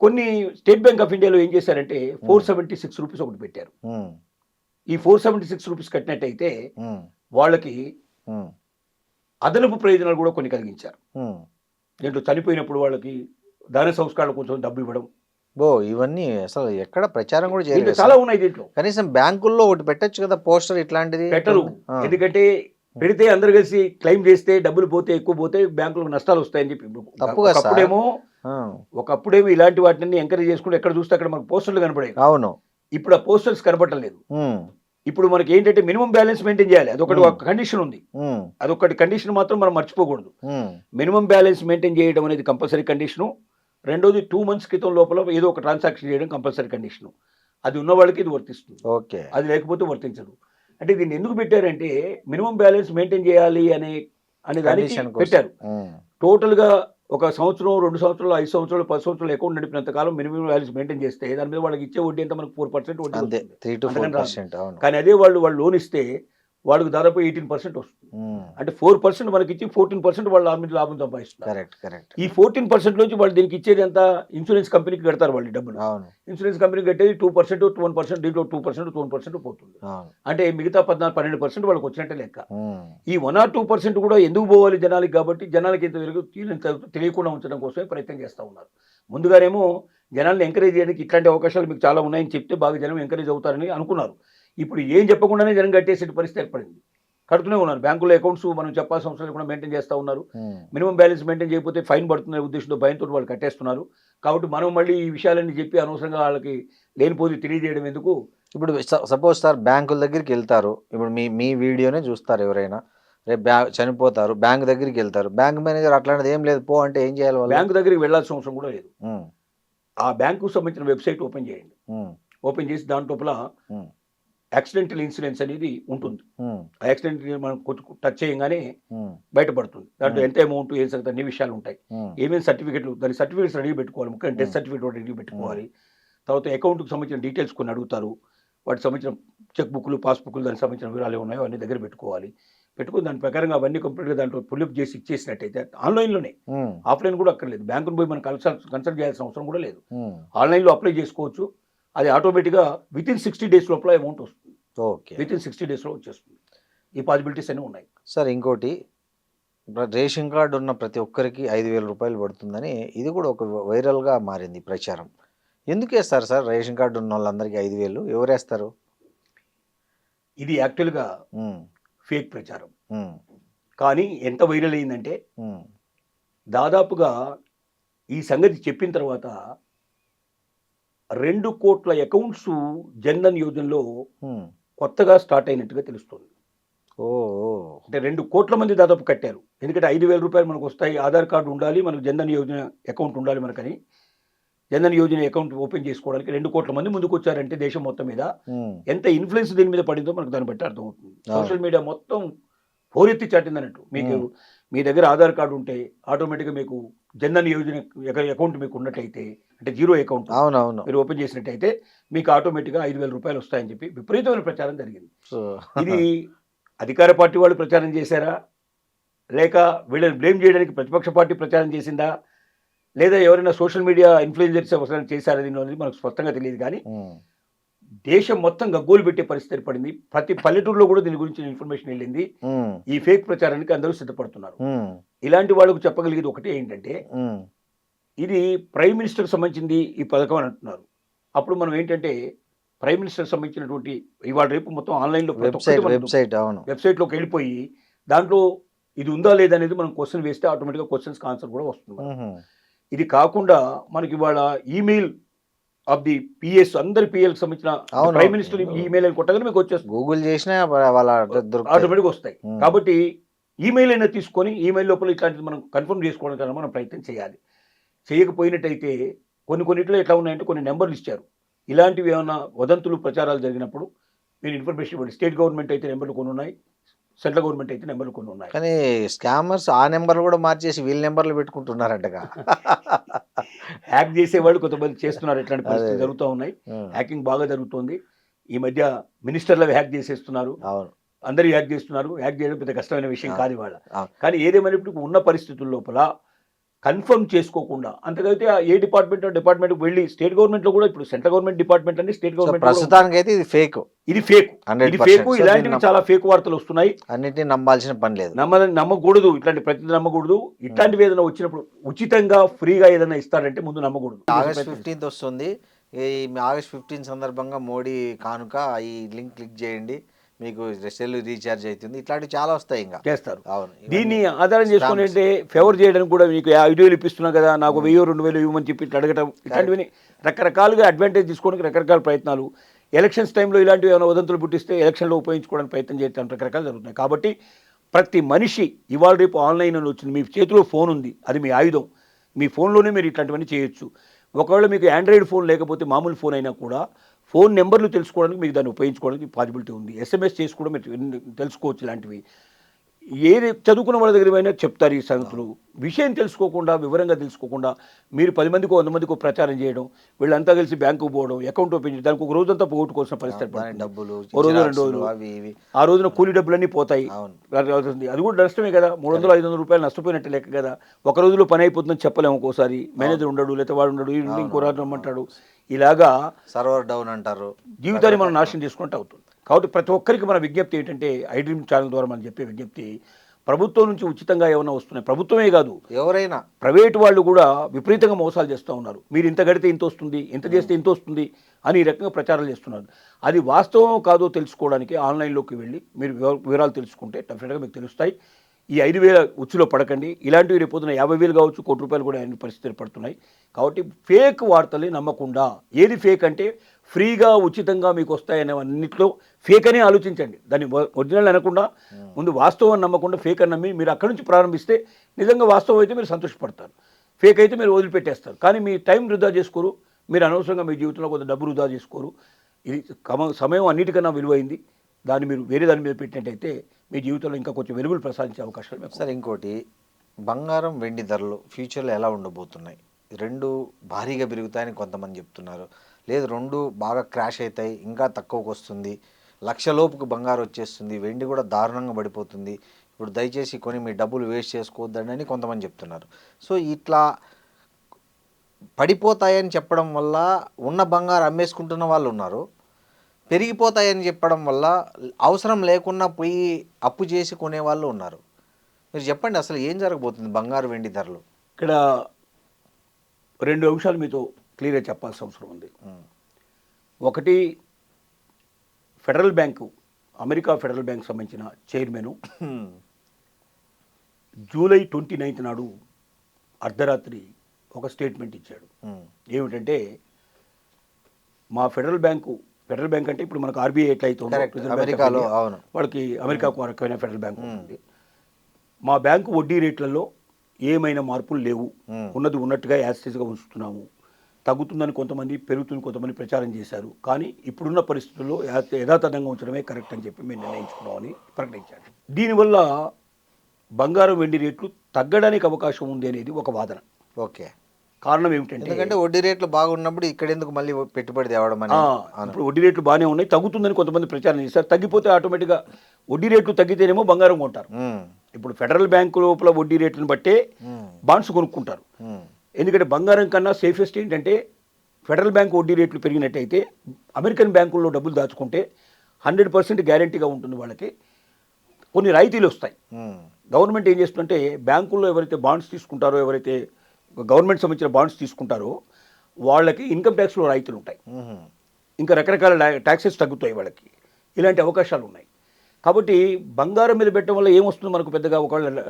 కొన్ని స్టేట్ బ్యాంక్ ఆఫ్ ఇండియాలో ఏం చేశారంటే 476 రూపీస్ ఒకటి పెట్టారు. ఈ 476 రూపీస్ కట్టినట్టయితే వాళ్ళకి అదనపు ప్రయోజనాలు కూడా కొన్ని కలిగించారు. దీంట్లో చనిపోయినప్పుడు వాళ్ళకి దాన సంస్కారాల కోసం డబ్బు ఇవ్వడం. ఇవన్నీ అసలు ఎక్కడ ప్రచారం కూడా చేయలేదు. చాలా ఉన్నాయి దీంట్లో. కనీసం బ్యాంకుల్లో ఒకటి పెట్టచ్చు కదా, పోస్టర్ ఇట్లాంటిది. పెట్టరు. ఎందుకంటే పెడితే అందరు కలిసి క్లెయిమ్ చేస్తే డబ్బులు పోతే, ఎక్కువ పోతే బ్యాంకులకు నష్టాలు వస్తాయని చెప్పి. ఒకప్పుడేమో ఇలాంటి వాటిని ఎంకరేజ్ చేసుకుంటే ఎక్కడ చూస్తే అక్కడ మనకు పోస్టర్లు కనపడేవి. అవును, ఇప్పుడు ఆ పోస్టర్స్ కనపడలేదు. ఇప్పుడు మనకి ఏంటంటే మినిమం బ్యాలెన్స్ మెయింటైన్ చేయాలి. అదొకటి ఒక కండిషన్ ఉంది. అదొకటి కండిషన్ మాత్రం మనం మర్చిపోకూడదు. మినిమం బ్యాలెన్స్ మెయింటైన్ చేయడం అనేది కంపల్సరీ కండిషను. రెండోది 2 months క్రితం లోపల ఏదో ఒక ట్రాన్సాక్షన్ చేయడం కంపల్సరీ కండిషను. అది ఉన్న వాళ్ళకి ఇది వర్తిస్తుంది. ఓకే, అది లేకపోతే వర్తించదు. అంటే దీన్ని ఎందుకు పెట్టారంటే మినిమం బ్యాలెన్స్ మెయింటైన్ చేయాలి అనే దానికి పెట్టారు. టోటల్గా ఒక సంవత్సరం, 2 సంవత్సరాలు, 5 సంవత్సరాలు, 10 సంవత్సరాలు అకౌంట్ నడిపినంత కాలం మినిమం బ్యాలెన్స్ మెయింటైన్ చేస్తే దాని మీద వాళ్ళకి ఇచ్చే వడ్డీ ఎంత, మనకు 4% వడ్డీ వస్తుంది. 3 to 4%. కానీ అదే వాళ్ళు లోన్ ఇస్తే వాళ్ళకి దాదాపు 18% వస్తుంది. అంటే 4% మనకి ఇచ్చి 14% వాళ్ళు లాభం సంపాదిస్తున్నారు. ఈ 14% నుంచి వాళ్ళు దీనికి ఇచ్చేది ఎంత, ఇన్సూరెన్స్ కంపెనీకి కడతారు వాళ్ళు డబ్బులు. ఇన్సూరెన్స్ కంపెనీకి కట్టేది 2%, 1%, దీంట్లో 2%, 1% పోతుంది. అంటే మిగతా 12% వాళ్ళకి వచ్చినట్టే లెక్క. ఈ 1 or 2% కూడా ఎందుకు పోవాలి జనాలకి, కాబట్టి జనాలకి ఎంత తెలియకుండా ఉంచడం కోసమే ప్రయత్నం చేస్తూ ఉన్నారు. ముందుగానేమో జనాలను ఎంకరేజ్ చేయడానికి ఇట్లాంటి అవకాశాలు మీకు చాలా ఉన్నాయని చెప్తే బాగా జనం ఎంకరేజ్ అవుతారని అనుకున్నారు. ఇప్పుడు ఏం చెప్పకుండానే జనం కట్టేసే పరిస్థితి ఏర్పడింది. కడుతూనే ఉన్నారు. బ్యాంకులో అకౌంట్స్ మనం చెప్పాల్సిన అవసరం లేకుండా మెయింటైన్ చేస్తూ ఉన్నారు. మినిమం బ్యాలెన్స్ మెయింటైన్ చేయకపోతే ఫైన్ పడుతున్న ఉద్దేశంతో భయంతో వాళ్ళు కట్టేస్తున్నారు. కాబట్టి మనం మళ్ళీ ఈ విషయాలన్నీ చెప్పి అనవసరంగా వాళ్ళకి లేనిపోది తెలియజేయడం ఎందుకు? ఇప్పుడు సపోజ్ సార్ బ్యాంకుల దగ్గరికి వెళ్తారు, ఇప్పుడు మీ మీ వీడియోనే చూస్తారు ఎవరైనా, రేపు చనిపోతారు, బ్యాంక్ దగ్గరికి వెళ్తారు, బ్యాంక్ మేనేజర్ అట్లాంటిది ఏం లేదు పో అంటే ఏం చేయాలి వాళ్ళు? బ్యాంకు దగ్గరికి వెళ్ళాల్సిన అవసరం కూడా లేదు. ఉమ్, ఆ బ్యాంకుకు సంబంధించిన వెబ్సైట్ ఓపెన్ చేయండి. ఉమ్, ఓపెన్ చేసి దాంట్లోపల ఉమ్, యాక్సిడెంటల్ ఇన్సూరెన్స్ అనేది ఉంటుంది. ఉమ్, ఆ యాక్సిడెంట్ మనం టచ్ చేయగానే ఉమ్, బయటపడుతుంది. దాంట్లో ఎంత అమౌంట్, ఏం సంగతి అన్ని విషయాలు ఉంటాయి. ఉమ్, ఏమేమి సర్టిఫికెట్లు, దాని సర్టిఫికెట్స్ రెడీ పెట్టుకోవాలి. ముఖ్యంగా డెత్ సర్టిఫికేట్ రెడీ పెట్టుకోవాలి. తర్వాత అకౌంట్కి సంబంధించిన డీటెయిల్స్ కొన్ని అడుగుతారు. వాటికి సంబంధించిన చెక్ బుక్లు, పాస్బుక్లు, దానికి సంబంధించిన వివరాలు ఉన్నాయో అన్ని దగ్గర పెట్టుకోవాలి. పెట్టుకుని దాని ప్రకారంగా అవన్నీ కంప్లీట్గా దాంట్లో పుల్అప్ చేసి ఇచ్చేసినట్టయితే ఆన్లైన్లోనే, ఉమ్, ఆఫ్లైన్ కూడా అక్కర్లేదు. బ్యాంకును పోయి మనం కన్సల్ట్ చేయాల్సిన అవసరం కూడా లేదు. ఉమ్, ఆన్లైన్లో అప్లై చేసుకోవచ్చు. అది ఆటోమేటిక్గా వితిన్ 60 days లోపల అమౌంట్ వస్తుంది. ఓకే వితిన్ 60 days వచ్చేస్తుంది. ఈ పాసిబిలిటీస్ అన్నీ ఉన్నాయి. సార్. ఇంకోటి, రేషన్ కార్డు ఉన్న ప్రతి ఒక్కరికి 5,000 రూపాయలు పడుతుందని ఇది కూడా ఒక వైరల్గా మారింది ప్రచారం. ఎందుకు వేస్తారు సార్ రేషన్ కార్డు ఉన్న వాళ్ళందరికీ 5,000? ఎవరు వేస్తారు? ఇది యాక్చువల్గా ఉమ్, ఫేక్ ప్రచారం. ఉమ్, కానీ ఎంత వైరల్ అయిందంటే ఉమ్, దాదాపుగా ఈ సంగతి చెప్పిన తర్వాత 2 కోట్ల అకౌంట్స్ జన్ధన్ యోజనలో ఉమ్, కొత్తగా స్టార్ట్ అయినట్టుగా తెలుస్తుంది. ఓ ఓ, అంటే 2 కోట్ల మంది దాదాపు కట్టారు. ఎందుకంటే 5,000 రూపాయలు మనకు వస్తాయి, ఆధార్ కార్డు ఉండాలి, మనకు జన్ధన్ యోజన అకౌంట్ ఉండాలి మనకని. జన్ధన్ యోజన అకౌంట్ ఓపెన్ చేసుకోవడానికి 2 కోట్ల మంది ముందుకు వచ్చారంటే దేశం మొత్తం మీద ఉమ్, ఎంత ఇన్ఫ్లుయెన్స్ దీని మీద పడిందో మనకు దాన్ని బట్టి అర్థమవుతుంది. సోషల్ మీడియా మొత్తం హోరెత్తి చాటింది అన్నట్టు. మీకు మీ దగ్గర ఆధార్ కార్డు ఉంటే ఆటోమేటిక్గా మీకు జన్ధన్ యోజన అకౌంట్ మీకు ఉన్నట్టయితే, అంటే జీరో అకౌంట్ అవునవును. మీరు ఓపెన్ చేసినట్టయితే మీకు ఆటోమేటిక్గా 5,000 రూపాయలు వస్తాయని చెప్పి విపరీతమైన ప్రచారం జరిగింది. సో ఇది అధికార పార్టీ వాళ్ళు ప్రచారం చేశారా, లేక వీళ్ళని బ్లేమ్ చేయడానికి ప్రతిపక్ష పార్టీ ప్రచారం చేసిందా, లేదా ఎవరైనా సోషల్ మీడియా ఇన్ఫ్లుయెన్సర్స్ అవసరం చేశారా దీనిలో అనేది మనకు స్పష్టంగా తెలియదు. కానీ ఉమ్, దేశం మొత్తం గగ్గోలు పెట్టే పరిస్థితి ఏర్పడింది. ప్రతి పల్లెటూరులో కూడా దీని గురించి ఇన్ఫర్మేషన్ వెళ్ళింది. ఉమ్, ఈ ఫేక్ ప్రచారానికి అందరూ సిద్ధపడుతున్నారు. ఉమ్, ఇలాంటి వాళ్ళకు చెప్పగలిగేది ఒకటి ఏంటంటే, ఉమ్, ఇది ప్రైమ్ మినిస్టర్కి సంబంధించింది ఈ పథకం అని అంటున్నారు. అప్పుడు మనం ఏంటంటే ప్రైమ్ మినిస్టర్ సంబంధించినటువంటి ఇవాళ రేపు మొత్తం ఆన్లైన్లో వెబ్సైట్ అవును. వెబ్సైట్లోకి వెళ్ళిపోయి దాంట్లో ఇది ఉందా లేదా అనేది మనం క్వశ్చన్ వేస్తే ఆటోమేటిక్గా క్వశ్చన్స్కి ఆన్సర్ కూడా వస్తుంది. ఉహుం, ఇది కాకుండా మనకి ఇవాళ ఈమెయిల్ ఆఫ్ ది పిఎస్, అందరి పిఎల్కి సంబంధించిన అవును. ప్రైమ్ మినిస్టర్ ఈమెయిల్ అని కొట్టగానే మీకు వచ్చేస్తుంది, గూగుల్ చేసినా వాళ్ళ దొరుకుతాయి. ఆటోమేటిక్గా వస్తాయి. కాబట్టి ఈమెయిల్ అయినా తీసుకొని ఈమెయిల్ లోపల ఇట్లాంటిది మనం కన్ఫర్మ్ చేసుకోవడానికి మనం ప్రయత్నం చేయాలి. చేయకపోయినట్టయితే కొన్నిట్లో ఎట్లా ఉన్నాయంటే కొన్ని నెంబర్లు ఇచ్చారు. ఇలాంటివి ఏమైనా వదంతులు ప్రచారాలు జరిగినప్పుడు మీరు ఇన్ఫర్మేషన్ ఇవ్వండి. స్టేట్ గవర్నమెంట్ అయితే నెంబర్లు కొన్ని ఉన్నాయి, సెంట్రల్ గవర్నమెంట్ అయితే నెంబర్లు కొన్ని ఉన్నాయి. కానీ స్కామర్స్ ఆ నెంబర్లు కూడా మార్చేసి వీళ్ళ నెంబర్లు పెట్టుకుంటున్నారంటగా. హ్యాక్ చేసేవాళ్ళు కొంతమంది చేస్తున్నారు. ఇట్లాంటి పరిస్థితులు అదే. జరుగుతూ ఉన్నాయి. ఉమ్, హ్యాకింగ్ బాగా జరుగుతుంది. ఈ మధ్య మినిస్టర్లు హ్యాక్ చేసేస్తున్నారు, అవును. అందరూ హ్యాక్ చేస్తున్నారు. హ్యాక్ చేయడం పెద్ద కష్టమైన విషయం కాదు ఇవాళ. అవును. కానీ ఏదేమైనప్పుడు ఉన్న పరిస్థితుల లోపల కన్ఫర్మ్ చేసుకోకుండా, అంతకైతే ఏ డిపార్ట్మెంట్కి వెళ్ళి, స్టేట్ గవర్నమెంట్లో కూడా ఇప్పుడు సెంట్రల్ గవర్నమెంట్ డిపార్ట్మెంట్ అండి, స్టేట్ సో గవర్నమెంట్ ప్రస్తుతానికి అయితే ఇది ఫేక్, ఇది ఫేక్. 100%. సో ఇలాంటివి దీన్ని చాలా ఫేక్ వార్తలు వస్తున్నాయి. అన్నిటిని నమ్మాల్సిన పని లేదు. నమ్మకూడదు. ఇట్లాంటి ప్రతి నమ్మకూడదు. ఇట్లాంటివి ఏదైనా వచ్చినప్పుడు ఉచితంగా ఫ్రీగా ఏదైనా ఇస్తారంటే ముందు నమ్మకూడదు. ఆగస్ట్ 15th వస్తుంది. ఈ ఆగస్ట్ 15 సందర్భంగా మోడీ కానుక ఈ లింక్ క్లిక్ చేయండి, మీకు సెల్ రీఛార్జ్ అవుతుంది, ఇట్లాంటివి చాలా వస్తాయి ఇంకా చేస్తారు. అవును. దీన్ని ఆధారం చేసుకుని అంటే ఫేవర్ చేయడానికి కూడా మీకు 5,000 ఇప్పిస్తున్నా కదా, నాకు 1,000 2,000 ఇవ్వమని చెప్పి ఇట్లా అడగటం, ఇట్లాంటివి రకరకాలుగా అడ్వాంటేజ్ తీసుకోవడానికి రకరకాల ప్రయత్నాలు. ఎలక్షన్స్ టైంలో ఇలాంటివి ఏమైనా వదంతులు పుట్టిస్తే ఎలక్షన్లో ఉపయోగించుకోవడానికి ప్రయత్నం చేయడం రకరకాలు జరుగుతున్నాయి. కాబట్టి ప్రతి మనిషి ఇవాళ రేపు ఆన్లైన్ అని వచ్చింది, మీ చేతిలో ఫోన్ ఉంది, అది మీ ఆయుధం. మీ ఫోన్లోనే మీరు ఇట్లాంటివన్నీ చేయొచ్చు. ఒకవేళ మీకు ఆండ్రాయిడ్ ఫోన్ లేకపోతే మామూలు ఫోన్ అయినా కూడా ఫోన్ నెంబర్లు తెలుసుకోవడానికి మీకు దాన్ని ఉపయోగించుకోవడానికి పాసిబిలిటీ ఉంది. SMS చేసి కూడా మీరు తెలుసుకోవచ్చు. ఇలాంటివి ఏది చదువుకున్న వాళ్ళ దగ్గర అయినా చెప్తారు ఈ సంగతులు. విషయం తెలుసుకోకుండా, వివరంగా తెలుసుకోకుండా మీరు 10 మందికో 100 మందికో ప్రచారం చేయడం, వీళ్ళంతా కలిసి బ్యాంకుకు పోవడం, అకౌంట్ ఓపెన్ చేయడం, దానికి ఒక రోజంతా పోగొట్టుకోవాల్సిన పరిస్థితి. డబ్బులు ఓ రోజు 2 రోజులు ఆ రోజున కూలీ డబ్బులన్నీ పోతాయి. అది కూడా నష్టమే కదా. 300-500 రూపాయలు నష్టపోయినట్టు లెక్క కదా. ఒక రోజులో పని అయిపోతుందని చెప్పలేము. ఒక్కోసారి మేనేజర్ ఉండడు, లేకపోతే వాడు ఉండడు, ఇంకో రాజు రమ్మంటాడు. ఇలాగా సర్వర్ డౌన్ అంటారు, జీవితాన్ని మనం నాశనం చేసుకుంటూ అవుతుంది. కాబట్టి ప్రతి ఒక్కరికి మన విజ్ఞప్తి ఏంటంటే, ఐ డ్రీమ్ ఛానల్ ద్వారా మనం చెప్పే విజ్ఞప్తి, ప్రభుత్వం నుంచి ఉచితంగా ఏమైనా వస్తున్నాయి. ప్రభుత్వమే కాదు, ఎవరైనా ప్రైవేటు వాళ్ళు కూడా విపరీతంగా మోసాలు చేస్తూ ఉన్నారు. మీరు ఇంత కడితే ఇంత వస్తుంది, ఇంత చేస్తే ఇంత వస్తుంది అని ఈ రకంగా ప్రచారాలు చేస్తున్నారు. అది వాస్తవం కాదో తెలుసుకోవడానికి ఆన్లైన్లోకి వెళ్ళి మీరు వివరాలు తెలుసుకుంటే డెఫినెట్గా మీకు తెలుస్తాయి. ఈ 5,000 ఉచ్చులో పడకండి. ఇలాంటివి రేపొద్దున 50,000 కావచ్చు, ₹1 కోటి కూడా అయిన పరిస్థితులు పడుతున్నాయి. కాబట్టి ఫేక్ వార్తల్ని నమ్మకుండా, ఏది ఫేక్ అంటే ఫ్రీగా ఉచితంగా మీకు వస్తాయనే అన్నింటిలో ఫేక్ అనే ఆలోచించండి. దాన్ని ఒరిజినల్ అనకుండా ముందు వాస్తవం నమ్మకుండా ఫేక్ అని నమ్మి మీరు అక్కడి నుంచి ప్రారంభిస్తే నిజంగా వాస్తవం అయితే మీరు సంతోషపడతారు, ఫేక్ అయితే మీరు వదిలిపెట్టేస్తారు. కానీ మీ టైం వృధా చేసుకోరు, మీరు అనవసరంగా మీ జీవితంలో కొంత డబ్బు వృధా చేసుకోరు. ఇది సమయం అన్నిటికన్నా విలువైంది. దాన్ని మీరు వేరే దాని మీద పెట్టినట్టయితే మీ జీవితంలో ఇంకా కొంచెం వెలుగులు ప్రసాదించే అవకాశాలు మీకు. సరే, ఇంకోటి, బంగారం వెండి ధరలు ఫ్యూచర్లో ఎలా ఉండబోతున్నాయి? రెండు భారీగా పెరుగుతాయని కొంతమంది చెప్తున్నారు. లేదు, రెండు బాగా క్రాష్ అవుతాయి, ఇంకా తక్కువకు వస్తుంది, 1,00,000 లోపుకు బంగారం వచ్చేస్తుంది, వెండి కూడా దారుణంగా పడిపోతుంది, ఇప్పుడు దయచేసి కొని మీ డబ్బులు వేస్ట్ చేసుకోవద్దని అని కొంతమంది చెప్తున్నారు. సో ఇట్లా పడిపోతాయని చెప్పడం వల్ల ఉన్న బంగారం అమ్మేసుకుంటున్న వాళ్ళు ఉన్నారు, పెరిగిపోతాయని చెప్పడం వల్ల అవసరం లేకుండా పోయి అప్పు చేసి కొనేవాళ్ళు ఉన్నారు. మీరు చెప్పండి, అసలు ఏం జరగబోతుంది బంగారు వెండి ధరలు? ఇక్కడ 2 అంశాలు మీతో క్లియర్గా చెప్పాల్సిన అవసరం ఉంది. ఒకటి, federal bank, America federal bank సంబంధించిన చైర్మన్ జూలై 29 నాడు అర్ధరాత్రి ఒక స్టేట్మెంట్ ఇచ్చాడు. ఏమిటంటే, మా ఫెడరల్ బ్యాంక్ అంటే ఇప్పుడు మనకు ఆర్బీఐ ఎట్లయితే అమెరికాలో, వాళ్ళకి అమెరికాకు రకమైన ఫెడరల్ బ్యాంక్ ఉంటుంది. మా బ్యాంకు వడ్డీ రేట్లలో ఏమైనా మార్పులు లేవు, ఉన్నది ఉన్నట్టుగా యాస్టేజ్గా ఉంచుతున్నాము. తగ్గుతుందని కొంతమంది, పెరుగుతుంది కొంతమంది ప్రచారం చేశారు. కానీ ఇప్పుడున్న పరిస్థితుల్లో యథాతథంగా ఉంచడమే కరెక్ట్ అని చెప్పి మేము నిర్ణయించుకున్నామని ప్రకటించాడు. దీనివల్ల బంగారం వెండి రేట్లు తగ్గడానికి అవకాశం ఉంది అనేది ఒక వాదన. ఓకే, కారణం ఏమిటంటే, ఎందుకంటే వడ్డీ రేట్లు బాగున్నప్పుడు ఇక్కడ ఎందుకు మళ్ళీ పెట్టుబడి తేవడం అని. ఇప్పుడు వడ్డీ రేట్లు బాగానే ఉన్నాయి, తగ్గుతుందని కొంతమంది ప్రచారం చేశారు. తగ్గిపోతే ఆటోమేటిక్గా వడ్డీ రేట్లు తగ్గితేనేమో బంగారం కొంటారు. ఇప్పుడు ఫెడరల్ బ్యాంకు లోపల వడ్డీ రేట్లను బట్టే బాండ్స్ కొనుక్కుంటారు. ఎందుకంటే బంగారం కన్నా సేఫెస్ట్ ఏంటంటే, ఫెడరల్ బ్యాంక్ వడ్డీ రేట్లు పెరిగినట్టయితే అమెరికన్ బ్యాంకుల్లో డబ్బులు దాచుకుంటే 100% గ్యారంటీగా ఉంటుంది. వాళ్ళకి కొన్ని రాయితీలు వస్తాయి. గవర్నమెంట్ ఏం చేస్తుందంటే, బ్యాంకుల్లో ఎవరైతే బాండ్స్ తీసుకుంటారో, ఎవరైతే గవర్నమెంట్ సంబంధించిన బాండ్స్ తీసుకుంటారో వాళ్ళకి ఇన్కమ్ ట్యాక్స్లో రాయితీలు ఉంటాయి, ఇంకా రకరకాల ట్యాక్సెస్ తగ్గుతాయి వాళ్ళకి. ఇలాంటి అవకాశాలు ఉన్నాయి. కాబట్టి బంగారం మీద పెట్టడం వల్ల ఏమొస్తుంది మనకు పెద్దగా, ఒకవేళ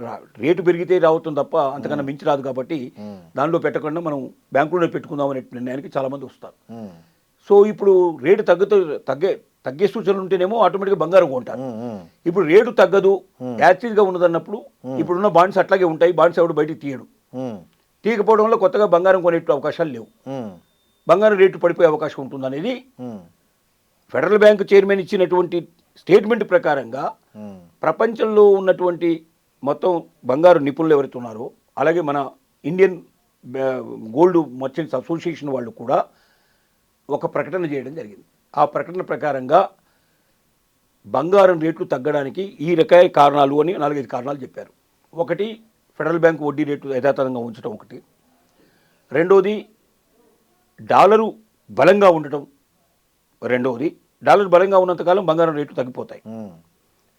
రేటు పెరిగితే రావుతుంది తప్ప అంతకన్నా మించి రాదు. కాబట్టి దానిలో పెట్టకుండా మనం బ్యాంకులోనే పెట్టుకుందాం అనే నిర్ణయానికి చాలామంది వస్తారు. సో ఇప్పుడు రేటు తగ్గే సూచనలు ఉంటేనేమో ఆటోమేటిక్గా బంగారం కొంటారు. ఇప్పుడు రేటు తగ్గదు, యాక్టివ్గా ఉన్నదన్నప్పుడు ఇప్పుడున్న బాండ్స్ అట్లాగే ఉంటాయి. బాండ్స్ ఎవడు బయటికి తీయకపోవడం వల్ల కొత్తగా బంగారం కొనే అవకాశాలు లేవు, బంగారం రేటు పడిపోయే అవకాశం ఉంటుంది అనేది ఫెడరల్ బ్యాంక్ చైర్మన్ ఇచ్చినటువంటి స్టేట్మెంట్ ప్రకారంగా ప్రపంచంలో ఉన్నటువంటి మొత్తం బంగారు నిపుణులు ఎవరైతే ఉన్నారో, అలాగే మన ఇండియన్ గోల్డ్ మర్చెంట్స్ అసోసియేషన్ వాళ్ళు కూడా ఒక ప్రకటన చేయడం జరిగింది. ఆ ప్రకటన ప్రకారంగా బంగారం రేట్లు తగ్గడానికి ఈ రకాల కారణాలు అని 4-5 కారణాలు చెప్పారు. ఒకటి, ఫెడరల్ బ్యాంక్ వడ్డీ రేట్లు యథాతథంగా ఉంచడం ఒకటి. రెండోది, డాలరు బలంగా ఉండటం. రెండవది, డాలర్ బలంగా ఉన్నంతకాలం బంగారం రేట్లు తగ్గిపోతాయి,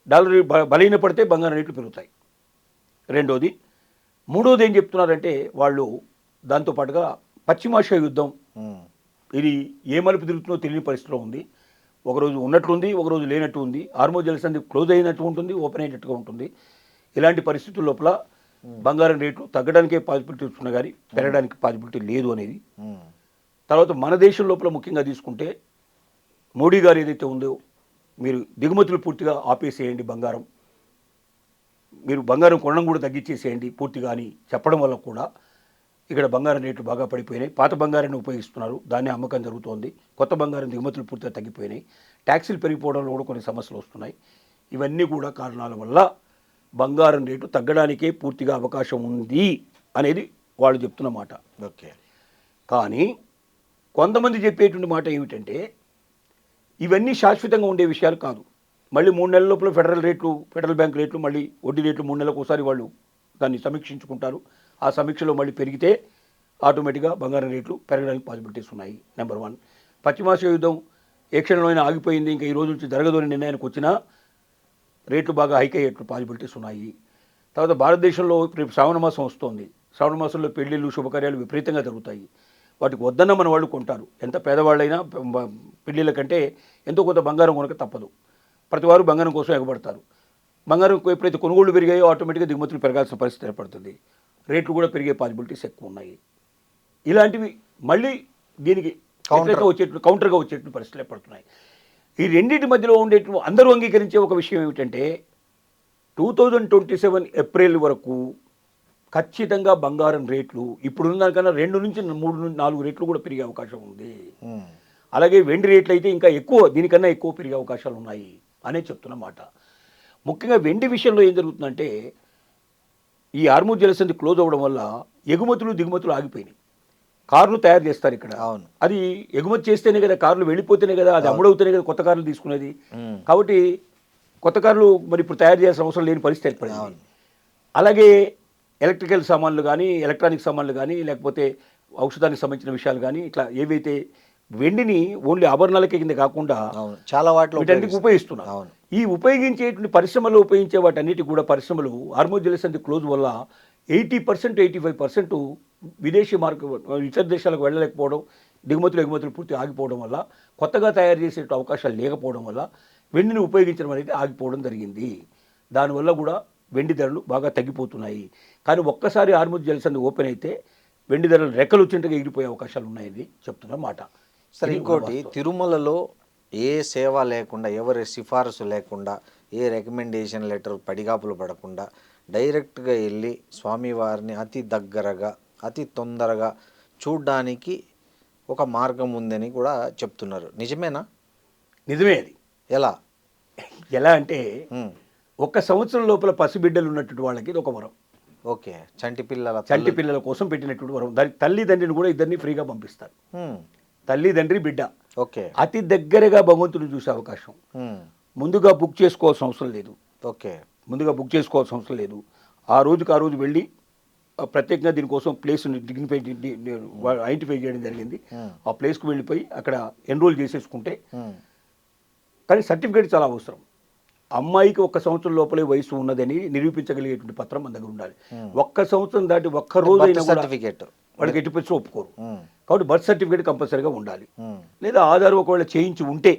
డాలర్ బలహీన పడితే బంగారం రేట్లు పెరుగుతాయి. రెండోది. మూడోది ఏం చెప్తున్నారంటే వాళ్ళు, దాంతోపాటుగా పశ్చిమాసియా యుద్ధం, ఇది ఏ మలుపు తిరుగుతుందో తెలియని పరిస్థితిలో ఉంది. ఒకరోజు ఉన్నట్లుంది, ఒకరోజు లేనట్టు ఉంది. హార్మోజ్ జలసంధి క్లోజ్ అయినట్టు ఉంటుంది, ఓపెన్ అయినట్టుగా ఉంటుంది. ఇలాంటి పరిస్థితుల లోపల బంగారం రేట్లు తగ్గడానికే పాసిబిలిటీ వస్తున్నా కానీ పెరగడానికి పాసిబిలిటీ లేదు అనేది. తర్వాత మన దేశం లోపల ముఖ్యంగా తీసుకుంటే, మోడీ గారు ఏదైతే ఉందో, మీరు దిగుమతులు పూర్తిగా ఆపేసేయండి, మీరు బంగారం కొనడం కూడా తగ్గించేసేయండి పూర్తిగా అని చెప్పడం వల్ల కూడా ఇక్కడ బంగారం రేట్లు బాగా పడిపోయినాయి. పాత బంగారాన్ని ఉపయోగిస్తున్నారు, దాన్ని అమ్మకం జరుగుతోంది. కొత్త బంగారం దిగుమతులు పూర్తిగా తగ్గిపోయినాయి. ట్యాక్సీలు పెరిగిపోవడంలో కూడా కొన్ని సమస్యలు వస్తున్నాయి. ఇవన్నీ కూడా కారణాల వల్ల బంగారం రేటు తగ్గడానికే పూర్తిగా అవకాశం ఉంది అనేది వాళ్ళు చెప్తున్న మాట. ఓకే. కానీ కొంతమంది చెప్పేటువంటి మాట ఏమిటంటే, ఇవన్నీ శాశ్వతంగా ఉండే విషయాలు కాదు. మళ్ళీ 3 నెలల లోపల ఫెడరల్ బ్యాంక్ రేట్లు, మళ్ళీ వడ్డీ రేట్లు 3 నెలలకు ఒకసారి వాళ్ళు దాన్ని సమీక్షించుకుంటారు. ఆ సమీక్షలో మళ్ళీ పెరిగితే ఆటోమేటిక్గా బంగారం రేట్లు పెరగడానికి పాసిబిలిటీస్ ఉన్నాయి. నెంబర్ 1. పశ్చిమాసియా యుద్ధం ఏ క్షణంలో అయినా ఆగిపోయింది, ఇంకా ఈ రోజు నుంచి జరగదు అని నిర్ణయానికి వచ్చినా రేట్లు బాగా హైక్ అయ్యేట్లు పాసిబిలిటీస్ ఉన్నాయి. తర్వాత భారతదేశంలో ఇప్పుడు శ్రావణ మాసం వస్తుంది. శ్రావణ మాసంలో పెళ్లిళ్ళు శుభకార్యాలు విపరీతంగా జరుగుతాయి. వాటికి వద్దన్న మన వాళ్ళు కొంటారు. ఎంత పేదవాళ్ళైనా పెళ్లిళ్ళ కంటే ఎంతో కొంత బంగారం కొనక తప్పదు. ప్రతి వారు బంగారం కోసం ఎగబడతారు. బంగారం ఎప్పుడైతే కొనుగోళ్లు పెరిగాయో ఆటోమేటిక్గా దిగుమతులు పెరగాల్సిన పరిస్థితి ఏర్పడుతుంది. రేట్లు కూడా పెరిగే పాసిబిలిటీస్ ఎక్కువ ఉన్నాయి. ఇలాంటివి మళ్ళీ దీనికి కౌంటర్గా వచ్చేటువంటి పరిస్థితులు ఏర్పడుతున్నాయి. ఈ రెండింటి మధ్యలో ఉండేటువంటి అందరూ అంగీకరించే ఒక విషయం ఏమిటంటే 2027 ఏప్రిల్ వరకు ఖచ్చితంగా బంగారం రేట్లు ఇప్పుడున్న దానికన్నా 2 నుంచి 3 నుంచి 4 రేట్లు కూడా పెరిగే అవకాశం ఉంది. అలాగే వెండి రేట్లు అయితే ఇంకా ఎక్కువ, దీనికన్నా ఎక్కువ పెరిగే అవకాశాలు ఉన్నాయి అనే చెప్తున్నమాట. ముఖ్యంగా వెండి విషయంలో ఏం జరుగుతుందంటే ఈ హార్మూజ్ జలసంధి క్లోజ్ అవ్వడం వల్ల ఎగుమతులు దిగుమతులు ఆగిపోయినాయి. కార్లు తయారు చేస్తారు ఇక్కడ. అవును, అది ఎగుమతి చేస్తేనే కదా, కార్లు వెళ్ళిపోతేనే కదా, అది అమ్ముడవుతేనే కదా కొత్త కార్లు తీసుకునేది. కాబట్టి కొత్త కార్లు మరి ఇప్పుడు తయారు చేయాల్సిన అవసరం లేని పరిస్థితి ఏర్పడింది. అలాగే ఎలక్ట్రికల్ సామాన్లు కానీ, ఎలక్ట్రానిక్ సామాన్లు కానీ, లేకపోతే ఔషధానికి సంబంధించిన విషయాలు కానీ, ఇట్లా ఏవైతే వెండిని ఓన్లీ ఆభరణాలకే కింద కాకుండా చాలా వాటిలో వీటన్నిటికి ఉపయోగిస్తున్నారు. ఈ ఉపయోగించేటువంటి పరిశ్రమలో ఉపయోగించే వాటన్నిటి కూడా పరిశ్రమలు హార్మూజ్ జలసంధి క్లోజ్ వల్ల 80% 85% విదేశీ ఇతర దేశాలకు వెళ్ళలేకపోవడం, ఎగుమతులు పూర్తి ఆగిపోవడం వల్ల, కొత్తగా తయారు చేసే అవకాశాలు లేకపోవడం వల్ల వెండిని ఉపయోగించడం అనేది ఆగిపోవడం జరిగింది. దానివల్ల కూడా వెండి ధరలు బాగా తగ్గిపోతున్నాయి. కానీ ఒక్కసారి హార్మూజ్ జలసంధి ఓపెన్ అయితే వెండి ధరలు రెక్కలు వచ్చినట్టుగా ఎగిరిపోయే అవకాశాలు ఉన్నాయని చెప్తున్న మాట. సరే, ఇంకోటి, తిరుమలలో ఏ సేవ లేకుండా, ఎవరి సిఫారసు లేకుండా, ఏ రికమెండేషన్ లెటర్ పడిగాపులు పడకుండా డైరెక్ట్గా వెళ్ళి స్వామివారిని అతి దగ్గరగా, అతి తొందరగా చూడ్డానికి ఒక మార్గం ఉందని కూడా చెప్తున్నారు. నిజమేనా? నిజమే. అది ఎలా అంటే 1 సంవత్సరం లోపల పసిబిడ్డలు ఉన్నటువంటి వాళ్ళకి ఇది ఒక వరం. ఓకే, చంటి పిల్లల కోసం పెట్టినటువంటి వరం. దానికి తల్లిదండ్రిని కూడా ఇద్దరిని ఫ్రీగా పంపిస్తారు. తల్లిదండ్రి బిడ్డ ఓకే, అతి దగ్గరగా భగవంతుని చూసే అవకాశం. ముందుగా బుక్ చేసుకోవాల్సిన అవసరం లేదు. ఓకే, ముందుగా బుక్ చేసుకోవాల్సిన అవసరం లేదు. ఆ రోజు వెళ్ళి ప్రత్యేకంగా దీనికోసం ప్లేస్ ఐడెంటిఫై చేయడం జరిగింది. ఆ ప్లేస్కి వెళ్ళిపోయి అక్కడ ఎన్రోల్ చేసేసుకుంటే, కానీ సర్టిఫికేట్ చాలా అవసరం. అమ్మాయికి 1 సంవత్సరం లోపలే వయసు ఉన్నదని నిరూపించగలిగేటువంటి పత్రం మన దగ్గర ఉండాలి. 1 సంవత్సరం దాటి 1 రోజు అయినా సర్టిఫికేట్ వాళ్ళకి ఎట్టి పరిస్థితుల్లో ఒప్పుకోరు. కాబట్టి బర్త్ సర్టిఫికేట్ కంపల్సరీగా ఉండాలి. లేదా ఆధార్ ఒకవేళ చేయించి ఉంటే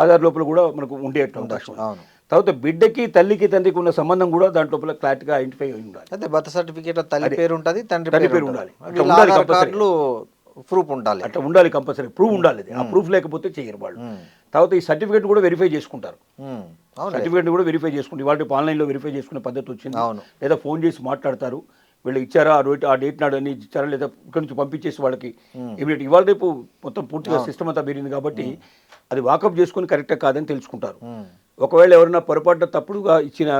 ఆధార్ లోపల కూడా మనకు ఉండే అవకాశం. తర్వాత బిడ్డకి తల్లికి తండ్రికి ఉన్న సంబంధం కూడా దాంట్లో క్లారిటీగా ఐడెంటిఫై అయి ఉండాలి. అదే బర్త్ సర్టిఫికేట్ తల్లి పేరు ఉంటుంది, తండ్రి పేరు ఉండాలి. ప్రూఫ్ ఉండాలి. అట్లా ఉండాలి, కంపల్సరీ ప్రూఫ్ ఉండాలి. ఆ ప్రూఫ్ లేకపోతే చేయరు వాళ్ళు. తర్వాత ఈ సర్టిఫికేట్ కూడా వెరిఫై చేసుకుంటారు. సర్టిఫికేట్ కూడా వెరిఫై చేసుకుంటారు. ఇవాళ ఆన్లైన్లో వెరిఫై చేసుకునే పద్ధతి వచ్చింది. లేదా ఫోన్ చేసి మాట్లాడతారు, వీళ్ళు ఇచ్చారా ఆ డేట్ నాడు అని ఇచ్చారా, లేదా ఇక్కడ నుంచి పంపించేసి వాళ్ళకి ఇమీడియట్. ఇవాళ రేపు మొత్తం పూర్తిగా సిస్టమ్ అంతా పెరిగింది కాబట్టి అది వాకప్ చేసుకుని కరెక్టే కాదని తెలుసుకుంటారు. ఒకవేళ ఎవరైనా పొరపాటున తప్పుడుగా ఇచ్చిన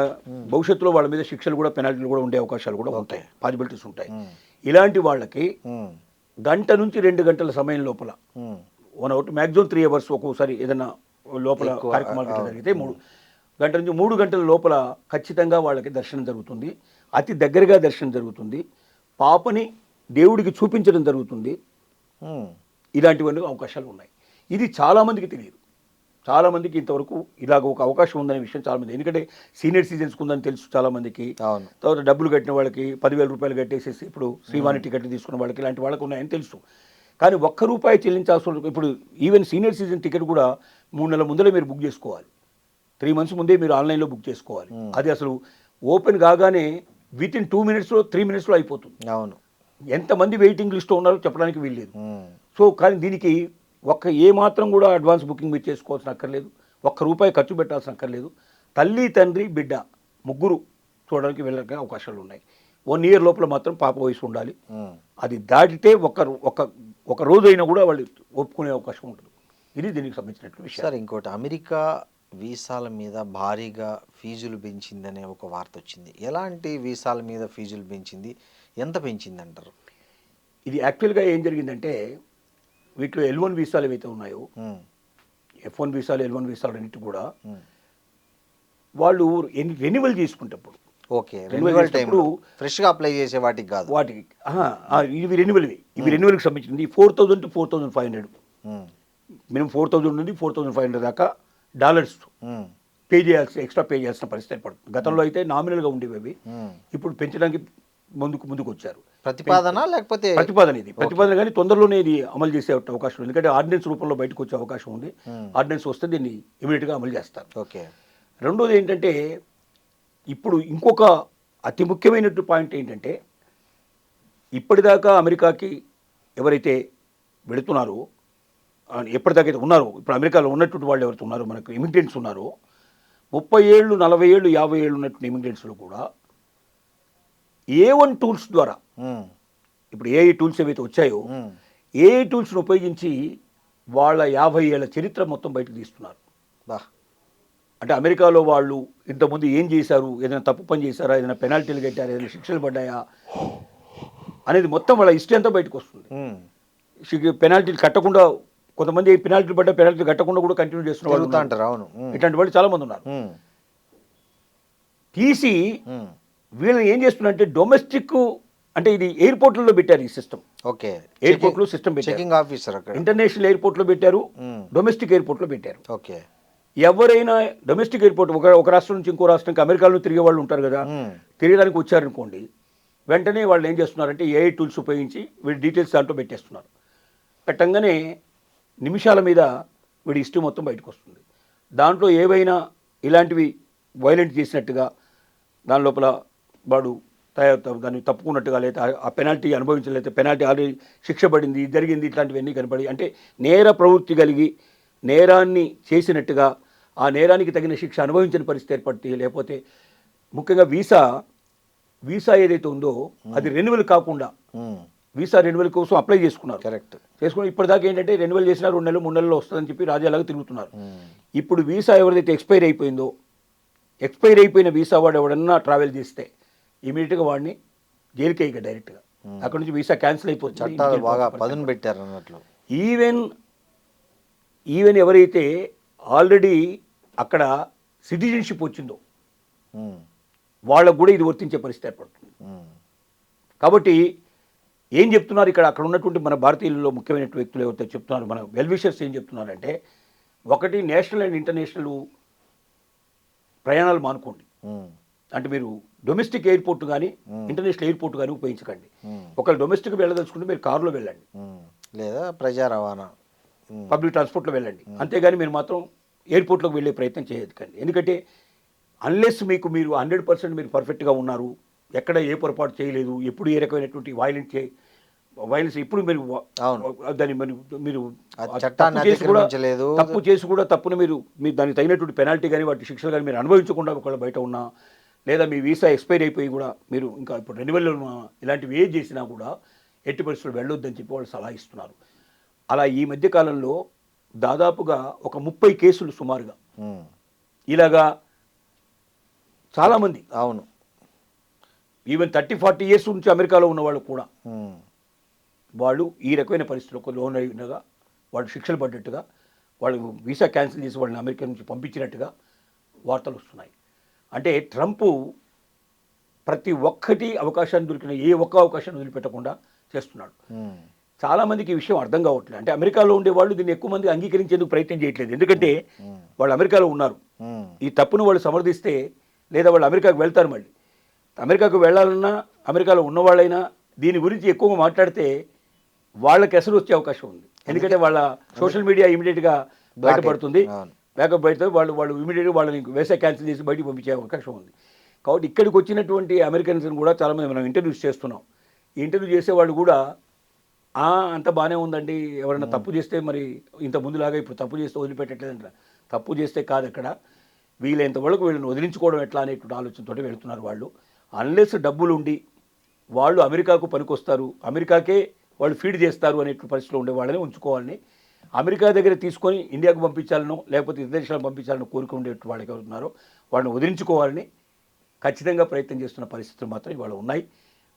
భవిష్యత్తులో వాళ్ళ మీద శిక్షలు కూడా, పెనాల్టీలు కూడా ఉండే అవకాశాలు కూడా ఉంటాయి, పాసిబిలిటీస్ ఉంటాయి. ఇలాంటి వాళ్ళకి 1 గంట నుంచి 2 గంటల సమయం లోపల 1 అవర్, మ్యాక్సిమం 3 అవర్స్, ఒక్కోసారి ఏదైనా లోపల కార్యక్రమాలు జరిగితే 3 గంటల నుంచి 3 గంటల లోపల ఖచ్చితంగా వాళ్ళకి దర్శనం జరుగుతుంది. అతి దగ్గరగా దర్శనం జరుగుతుంది. పాపని దేవుడికి చూపించడం జరుగుతుంది. ఇలాంటివన్నీ అవకాశాలు ఉన్నాయి. ఇది చాలామందికి తెలియదు. చాలామందికి ఇంతవరకు ఇలాగ ఒక అవకాశం ఉందనే విషయం చాలామంది, ఎందుకంటే సీనియర్ సిటిజన్స్ ఉందని తెలుసు చాలామందికి. తర్వాత డబ్బులు కట్టిన వాళ్ళకి 10,000 రూపాయలు కట్టేసేసి ఇప్పుడు శ్రీవాణి టికెట్ తీసుకున్న వాళ్ళకి, ఇలాంటి వాళ్ళకి ఉన్నాయని తెలుసు. కానీ ₹1 చెల్లించాల్సిన, ఇప్పుడు ఈవెన్ సీనియర్ సిటిజన్ టికెట్ కూడా 3 నెలల ముందరే మీరు బుక్ చేసుకోవాలి. 3 మంత్స్ ముందే మీరు ఆన్లైన్లో బుక్ చేసుకోవాలి. అది అసలు ఓపెన్ కాగానే వితిన్ 2 మినిట్స్లో 3 మినిట్స్లో అయిపోతుంది. అవును, ఎంతమంది వెయిటింగ్ లిస్ట్లో ఉన్నారో చెప్పడానికి వీల్లేదు. సో కానీ దీనికి ఏ మాత్రం కూడా అడ్వాన్స్ బుకింగ్ మీరు చేసుకోవాల్సిన అక్కర్లేదు. ₹1 ఖర్చు పెట్టాల్సిన అక్కర్లేదు. తల్లి తండ్రి బిడ్డ ముగ్గురు చూడడానికి వెళ్ళడానికి అవకాశాలు ఉన్నాయి. 1 ఇయర్ లోపల మాత్రం పాప వయసు ఉండాలి. అది దాటితే ఒక రోజు అయినా కూడా వాళ్ళు ఒప్పుకునే అవకాశం ఉంటుంది. ఇది దీనికి సంబంధించినటువంటి విషయం. సార్, ఇంకోటి, అమెరికా వీసాల మీద భారీగా ఫీజులు పెంచిందనే ఒక వార్త వచ్చింది. ఎలాంటి వీసాల మీద ఫీజులు పెంచింది, ఎంత పెంచింది అంటారు? ఇది యాక్చువల్గా ఏం జరిగిందంటే, వీటిలో L1 వీసాలు ఏవైతే ఉన్నాయో, F1 వీసాలు, L1 వీసాలు అన్నిటి కూడా వాళ్ళు రెన్యువల్ చేసుకుంటప్పుడు, ఓకే, రెన్యువల్ టైంలో ఫ్రెష్గా అప్లై చేసే వాటికి కాదు, వాటికి ఇవి రెన్యువల్వి. ఇవి రెన్యువల్కి సంబంధించింది. 4,000 to 4,500, మినిమం 4,000 నుండి 4,500 దాకా డాలర్స్ ఎక్స్ట్రా పే చేయాల్సిన పరిస్థితి పడుతుంది. గతంలో అయితే నామినల్గా ఉండేవి అవి, ఇప్పుడు పెంచడానికి ముందుకు వచ్చారు. ప్రతిపాదన లేకపోతే ప్రతిపాదన కానీ తొందరలోనే ఇది అమలు చేసే అవకాశం ఉంది. ఎందుకంటే ఆర్డినెన్స్ రూపంలో బయటకు వచ్చే అవకాశం ఉంది. ఆర్డినెన్స్ వస్తే దీన్ని ఇమీడియట్గా అమలు చేస్తారు. ఓకే. రెండోది ఏంటంటే, ఇప్పుడు ఇంకొక అతి ముఖ్యమైన పాయింట్ ఏంటంటే, ఇప్పటిదాకా అమెరికాకి ఎవరైతే వెళుతున్నారో, ఎప్పటిదాకా అయితే ఉన్నారో, ఇప్పుడు అమెరికాలో ఉన్నటువంటి వాళ్ళు ఎవరైతే ఉన్నారో, మనకు ఇమిగ్రెంట్స్ ఉన్నారో, 30 ఏళ్ళు 40 ఏళ్ళు 50 ఏళ్ళు ఉన్నటువంటి ఇమిగ్రెంట్స్లో కూడా A1 టూల్స్ ద్వారా, ఇప్పుడు ఏఐ టూల్స్ ఏవైతే వచ్చాయో ఏఐ టూల్స్ను ఉపయోగించి వాళ్ళ 50 ఏళ్ల చరిత్ర మొత్తం బయటకు తీస్తున్నారు. అంటే అమెరికాలో వాళ్ళు ఇంతకుముందు ఏం చేశారు, ఏదైనా తప్పు పని చేశారా, ఏదైనా పెనాల్టీలు కట్టారా, ఏదైనా శిక్షలు పడ్డాయా అనేది మొత్తం వాళ్ళ హిస్టరీ అంతా బయటకు వస్తుంది. పెనాల్టీలు కట్టకుండా, కొంతమంది పెనాల్టీలు పడ్డా పెనాల్టీలు కట్టకుండా కూడా కంటిన్యూ చేస్తున్న వాళ్ళు అంటారు. అవును, ఇట్లాంటి వాళ్ళు చాలా మంది ఉన్నారు. తీసి వీళ్ళని ఏం చేస్తున్నారంటే డొమెస్టిక్, అంటే ఇది ఎయిర్పోర్ట్లలో పెట్టారు ఈ సిస్టమ్. ఓకే. ఎయిర్పోర్ట్లో సిస్టమ్ పెట్టారు, చెకింగ్ ఆఫీసర్ అక్కడ ఇంటర్నేషనల్ ఎయిర్పోర్ట్లో పెట్టారు, డొమెస్టిక్ ఎయిర్పోర్ట్లో పెట్టారు. ఓకే. ఎవరైనా డొమెస్టిక్ ఎయిర్పోర్ట్ ఒక రాష్ట్రం నుంచి ఇంకో రాష్ట్రానికి అమెరికాలో తిరిగే వాళ్ళు ఉంటారు కదా, తిరగడానికి వచ్చారనుకోండి, వెంటనే వాళ్ళు ఏం చేస్తున్నారంటే ఏఐ టూల్స్ ఉపయోగించి వీడి డీటెయిల్స్ దాంట్లో పెట్టేస్తున్నారు. పెట్టంగానే నిమిషాల మీద వీడి హిస్టరీ మొత్తం బయటకు వస్తుంది. దాంట్లో ఏవైనా ఇలాంటివి వైలెంట్ చేసినట్టుగా, దాని లోపల వాడు దాన్ని తప్పుకున్నట్టుగా, లేదా ఆ పెనాల్టీ అనుభవించలేకపోతే పెనాల్టీ ఆల్రెడీ శిక్ష పడింది, జరిగింది, ఇట్లాంటివన్నీ కనపడి, అంటే నేర ప్రవృత్తి కలిగి నేరాన్ని చేసినట్టుగా, ఆ నేరానికి తగిన శిక్ష అనుభవించిన పరిస్థితి ఏర్పడి, లేకపోతే ముఖ్యంగా వీసా ఏదైతే ఉందో అది రెన్యువల్ కాకుండా, వీసా రెన్యువల్ కోసం అప్లై చేసుకున్నారు. కరెక్ట్. చేసుకుని ఇప్పటిదాకా ఏంటంటే రెన్యువల్ చేసినా 2 నెలలు 3 నెలల్లో వస్తుందని చెప్పి రాజ్యాలాగా తిరుగుతున్నారు. ఇప్పుడు వీసా ఎవరిదైతే ఎక్స్పైర్ అయిపోయిందో, ఎక్స్పైర్ అయిపోయిన వీసా వాడు ఎవడన్నా ట్రావెల్ చేస్తే ఇమీడియట్గా వాడిని జైలుకే ఇక డైరెక్ట్గా, అక్కడ నుంచి వీసా క్యాన్సిల్ అయిపోతుంది. చట్టాలు బాగా పదును పెట్టారు అన్నట్లు. ఈవెన్ ఎవరైతే ఆల్రెడీ అక్కడ సిటిజన్షిప్ వచ్చిందో వాళ్ళకు కూడా ఇది వర్తించే పరిస్థితి ఏర్పడుతుంది. కాబట్టి ఏం చెప్తున్నారు ఇక్కడ, అక్కడ ఉన్నటువంటి మన భారతీయులలో ముఖ్యమైన వ్యక్తులు ఎవరైతే చెప్తున్నారు, మన వెల్విషర్స్ ఏం చెప్తున్నారంటే, ఒకటి నేషనల్ అండ్ ఇంటర్నేషనల్ ప్రయాణాలు మానుకోండి. అంటే మీరు డొమెస్టిక్ ఎయిర్పోర్ట్ కానీ ఇంటర్నేషనల్ ఎయిర్పోర్ట్ కానీ ఉపయోగించకండి. ఒకవేళ డొమెస్టిక్ వెళ్ళదలుచుకుంటే మీరు కారులో వెళ్ళండి, లేదా ప్రజా రవాణా పబ్లిక్ ట్రాన్స్పోర్ట్లో వెళ్ళండి. అంతేగాని మీరు మాత్రం ఎయిర్పోర్ట్లోకి వెళ్ళే ప్రయత్నం చేయకండి. ఎందుకంటే అన్లెస్ మీరు 100% మీరు పర్ఫెక్ట్గా ఉన్నారు, ఎక్కడ ఏ పొరపాటు చేయలేదు, ఎప్పుడు ఏ రకమైనటువంటి వైలెన్స్ ఇప్పుడు మీరు దాన్ని మీరు తప్పు చేసి కూడా తప్పును మీరు దానికి తగినటువంటి పెనాల్టీ కానీ వాటి శిక్షలు కానీ మీరు అనుభవించకుండా ఒకవేళ బయట ఉన్నా, లేదా మీ వీసా ఎక్స్పైర్ అయిపోయి కూడా మీరు ఇంకా ఇప్పుడు రెన్యువల్ ఇలాంటివి ఏది చేసినా కూడా ఎట్టి పరిస్థితులు వెళ్ళొద్దని చెప్పి వాళ్ళు సలహా ఇస్తున్నారు. అలా ఈ మధ్య కాలంలో దాదాపుగా ఒక 30 కేసులు సుమారుగా ఇలాగా చాలామంది, అవును, ఈవెన్ 30-40 ఇయర్స్ నుంచి అమెరికాలో ఉన్న వాళ్ళు కూడా వాళ్ళు ఈ రకమైన పరిస్థితులకు లోన్ అయినగా, వాళ్ళు శిక్షలు పడ్డట్టుగా, వాళ్ళు వీసా క్యాన్సిల్ చేసి వాళ్ళని అమెరికా నుంచి పంపించినట్టుగా వార్తలు వస్తున్నాయి. అంటే ట్రంప్ ప్రతి ఒక్కటి అవకాశాన్ని దొరికిన ఏ ఒక్క అవకాశాన్ని వదిలిపెట్టకుండా చేస్తున్నాడు. చాలామందికి ఈ విషయం అర్థం కావట్లేదు. అంటే అమెరికాలో ఉండే వాళ్ళు దీన్ని ఎక్కువ మంది అంగీకరించేందుకు ప్రయత్నం చేయట్లేదు. ఎందుకంటే వాళ్ళు అమెరికాలో ఉన్నారు, ఈ తప్పును వాళ్ళు సమర్థిస్తే లేదా వాళ్ళు అమెరికాకు వెళ్తారు. మళ్ళీ అమెరికాకు వెళ్ళాలన్నా, అమెరికాలో ఉన్నవాళ్ళైనా దీని గురించి ఎక్కువగా మాట్లాడితే వాళ్ళకి ఎసరు వచ్చే అవకాశం ఉంది. ఎందుకంటే వాళ్ళ సోషల్ మీడియా ఇమీడియట్గా బయటపడుతుంది. బయట వాళ్ళు ఇమీడియట్గా వాళ్ళని వీసా క్యాన్సిల్ చేసి బయటకు పంపించే అవకాశం ఉంది. కాబట్టి ఇక్కడికి వచ్చినటువంటి అమెరికన్స్ని కూడా చాలామంది మనం ఇంటర్వ్యూస్ చేస్తున్నాం. ఈ ఇంటర్వ్యూ చేసేవాళ్ళు కూడా అంత బాగానే ఉందండి, ఎవరైనా తప్పు చేస్తే మరి ఇంత ముందులాగా ఇప్పుడు తప్పు చేస్తే వదిలిపెట్టట్లేదంట. తప్పు చేస్తే కాదు, అక్కడ వీళ్ళంతవరకు వీళ్ళని వదిలించుకోవడం ఎట్లా అనేటువంటి ఆలోచనతో వెళ్తున్నారు వాళ్ళు. అన్లెస్ డబ్బులు ఉండి వాళ్ళు అమెరికాకు పనికొస్తారు, అమెరికాకే వాళ్ళు ఫీడ్ చేస్తారు అనేటువంటి పరిస్థితిలో ఉండే వాళ్ళని ఉంచుకోవాలని, అమెరికా దగ్గర తీసుకొని ఇండియాకు పంపించాలనో లేకపోతే ఇతర దేశాలకు పంపించాలని కోరిక ఉండే వాళ్ళకి ఎవరున్నారో వాళ్ళని వదిలించుకోవాలని ఖచ్చితంగా ప్రయత్నం చేస్తున్న పరిస్థితులు మాత్రం ఇవాళ ఉన్నాయి.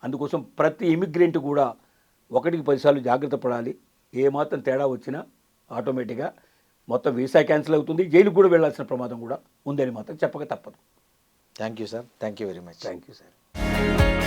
అందుకోసం ప్రతి ఇమిగ్రెంట్ కూడా 1-10 సార్లు జాగ్రత్త పడాలి. ఏమాత్రం తేడా వచ్చినా ఆటోమేటిక్గా మొత్తం వీసా క్యాన్సిల్ అవుతుంది, జైలుకు కూడా వెళ్లాల్సిన ప్రమాదం కూడా ఉందని మాత్రం చెప్పక తప్పదు. Thank you sir. Thank you very much. Thank you sir.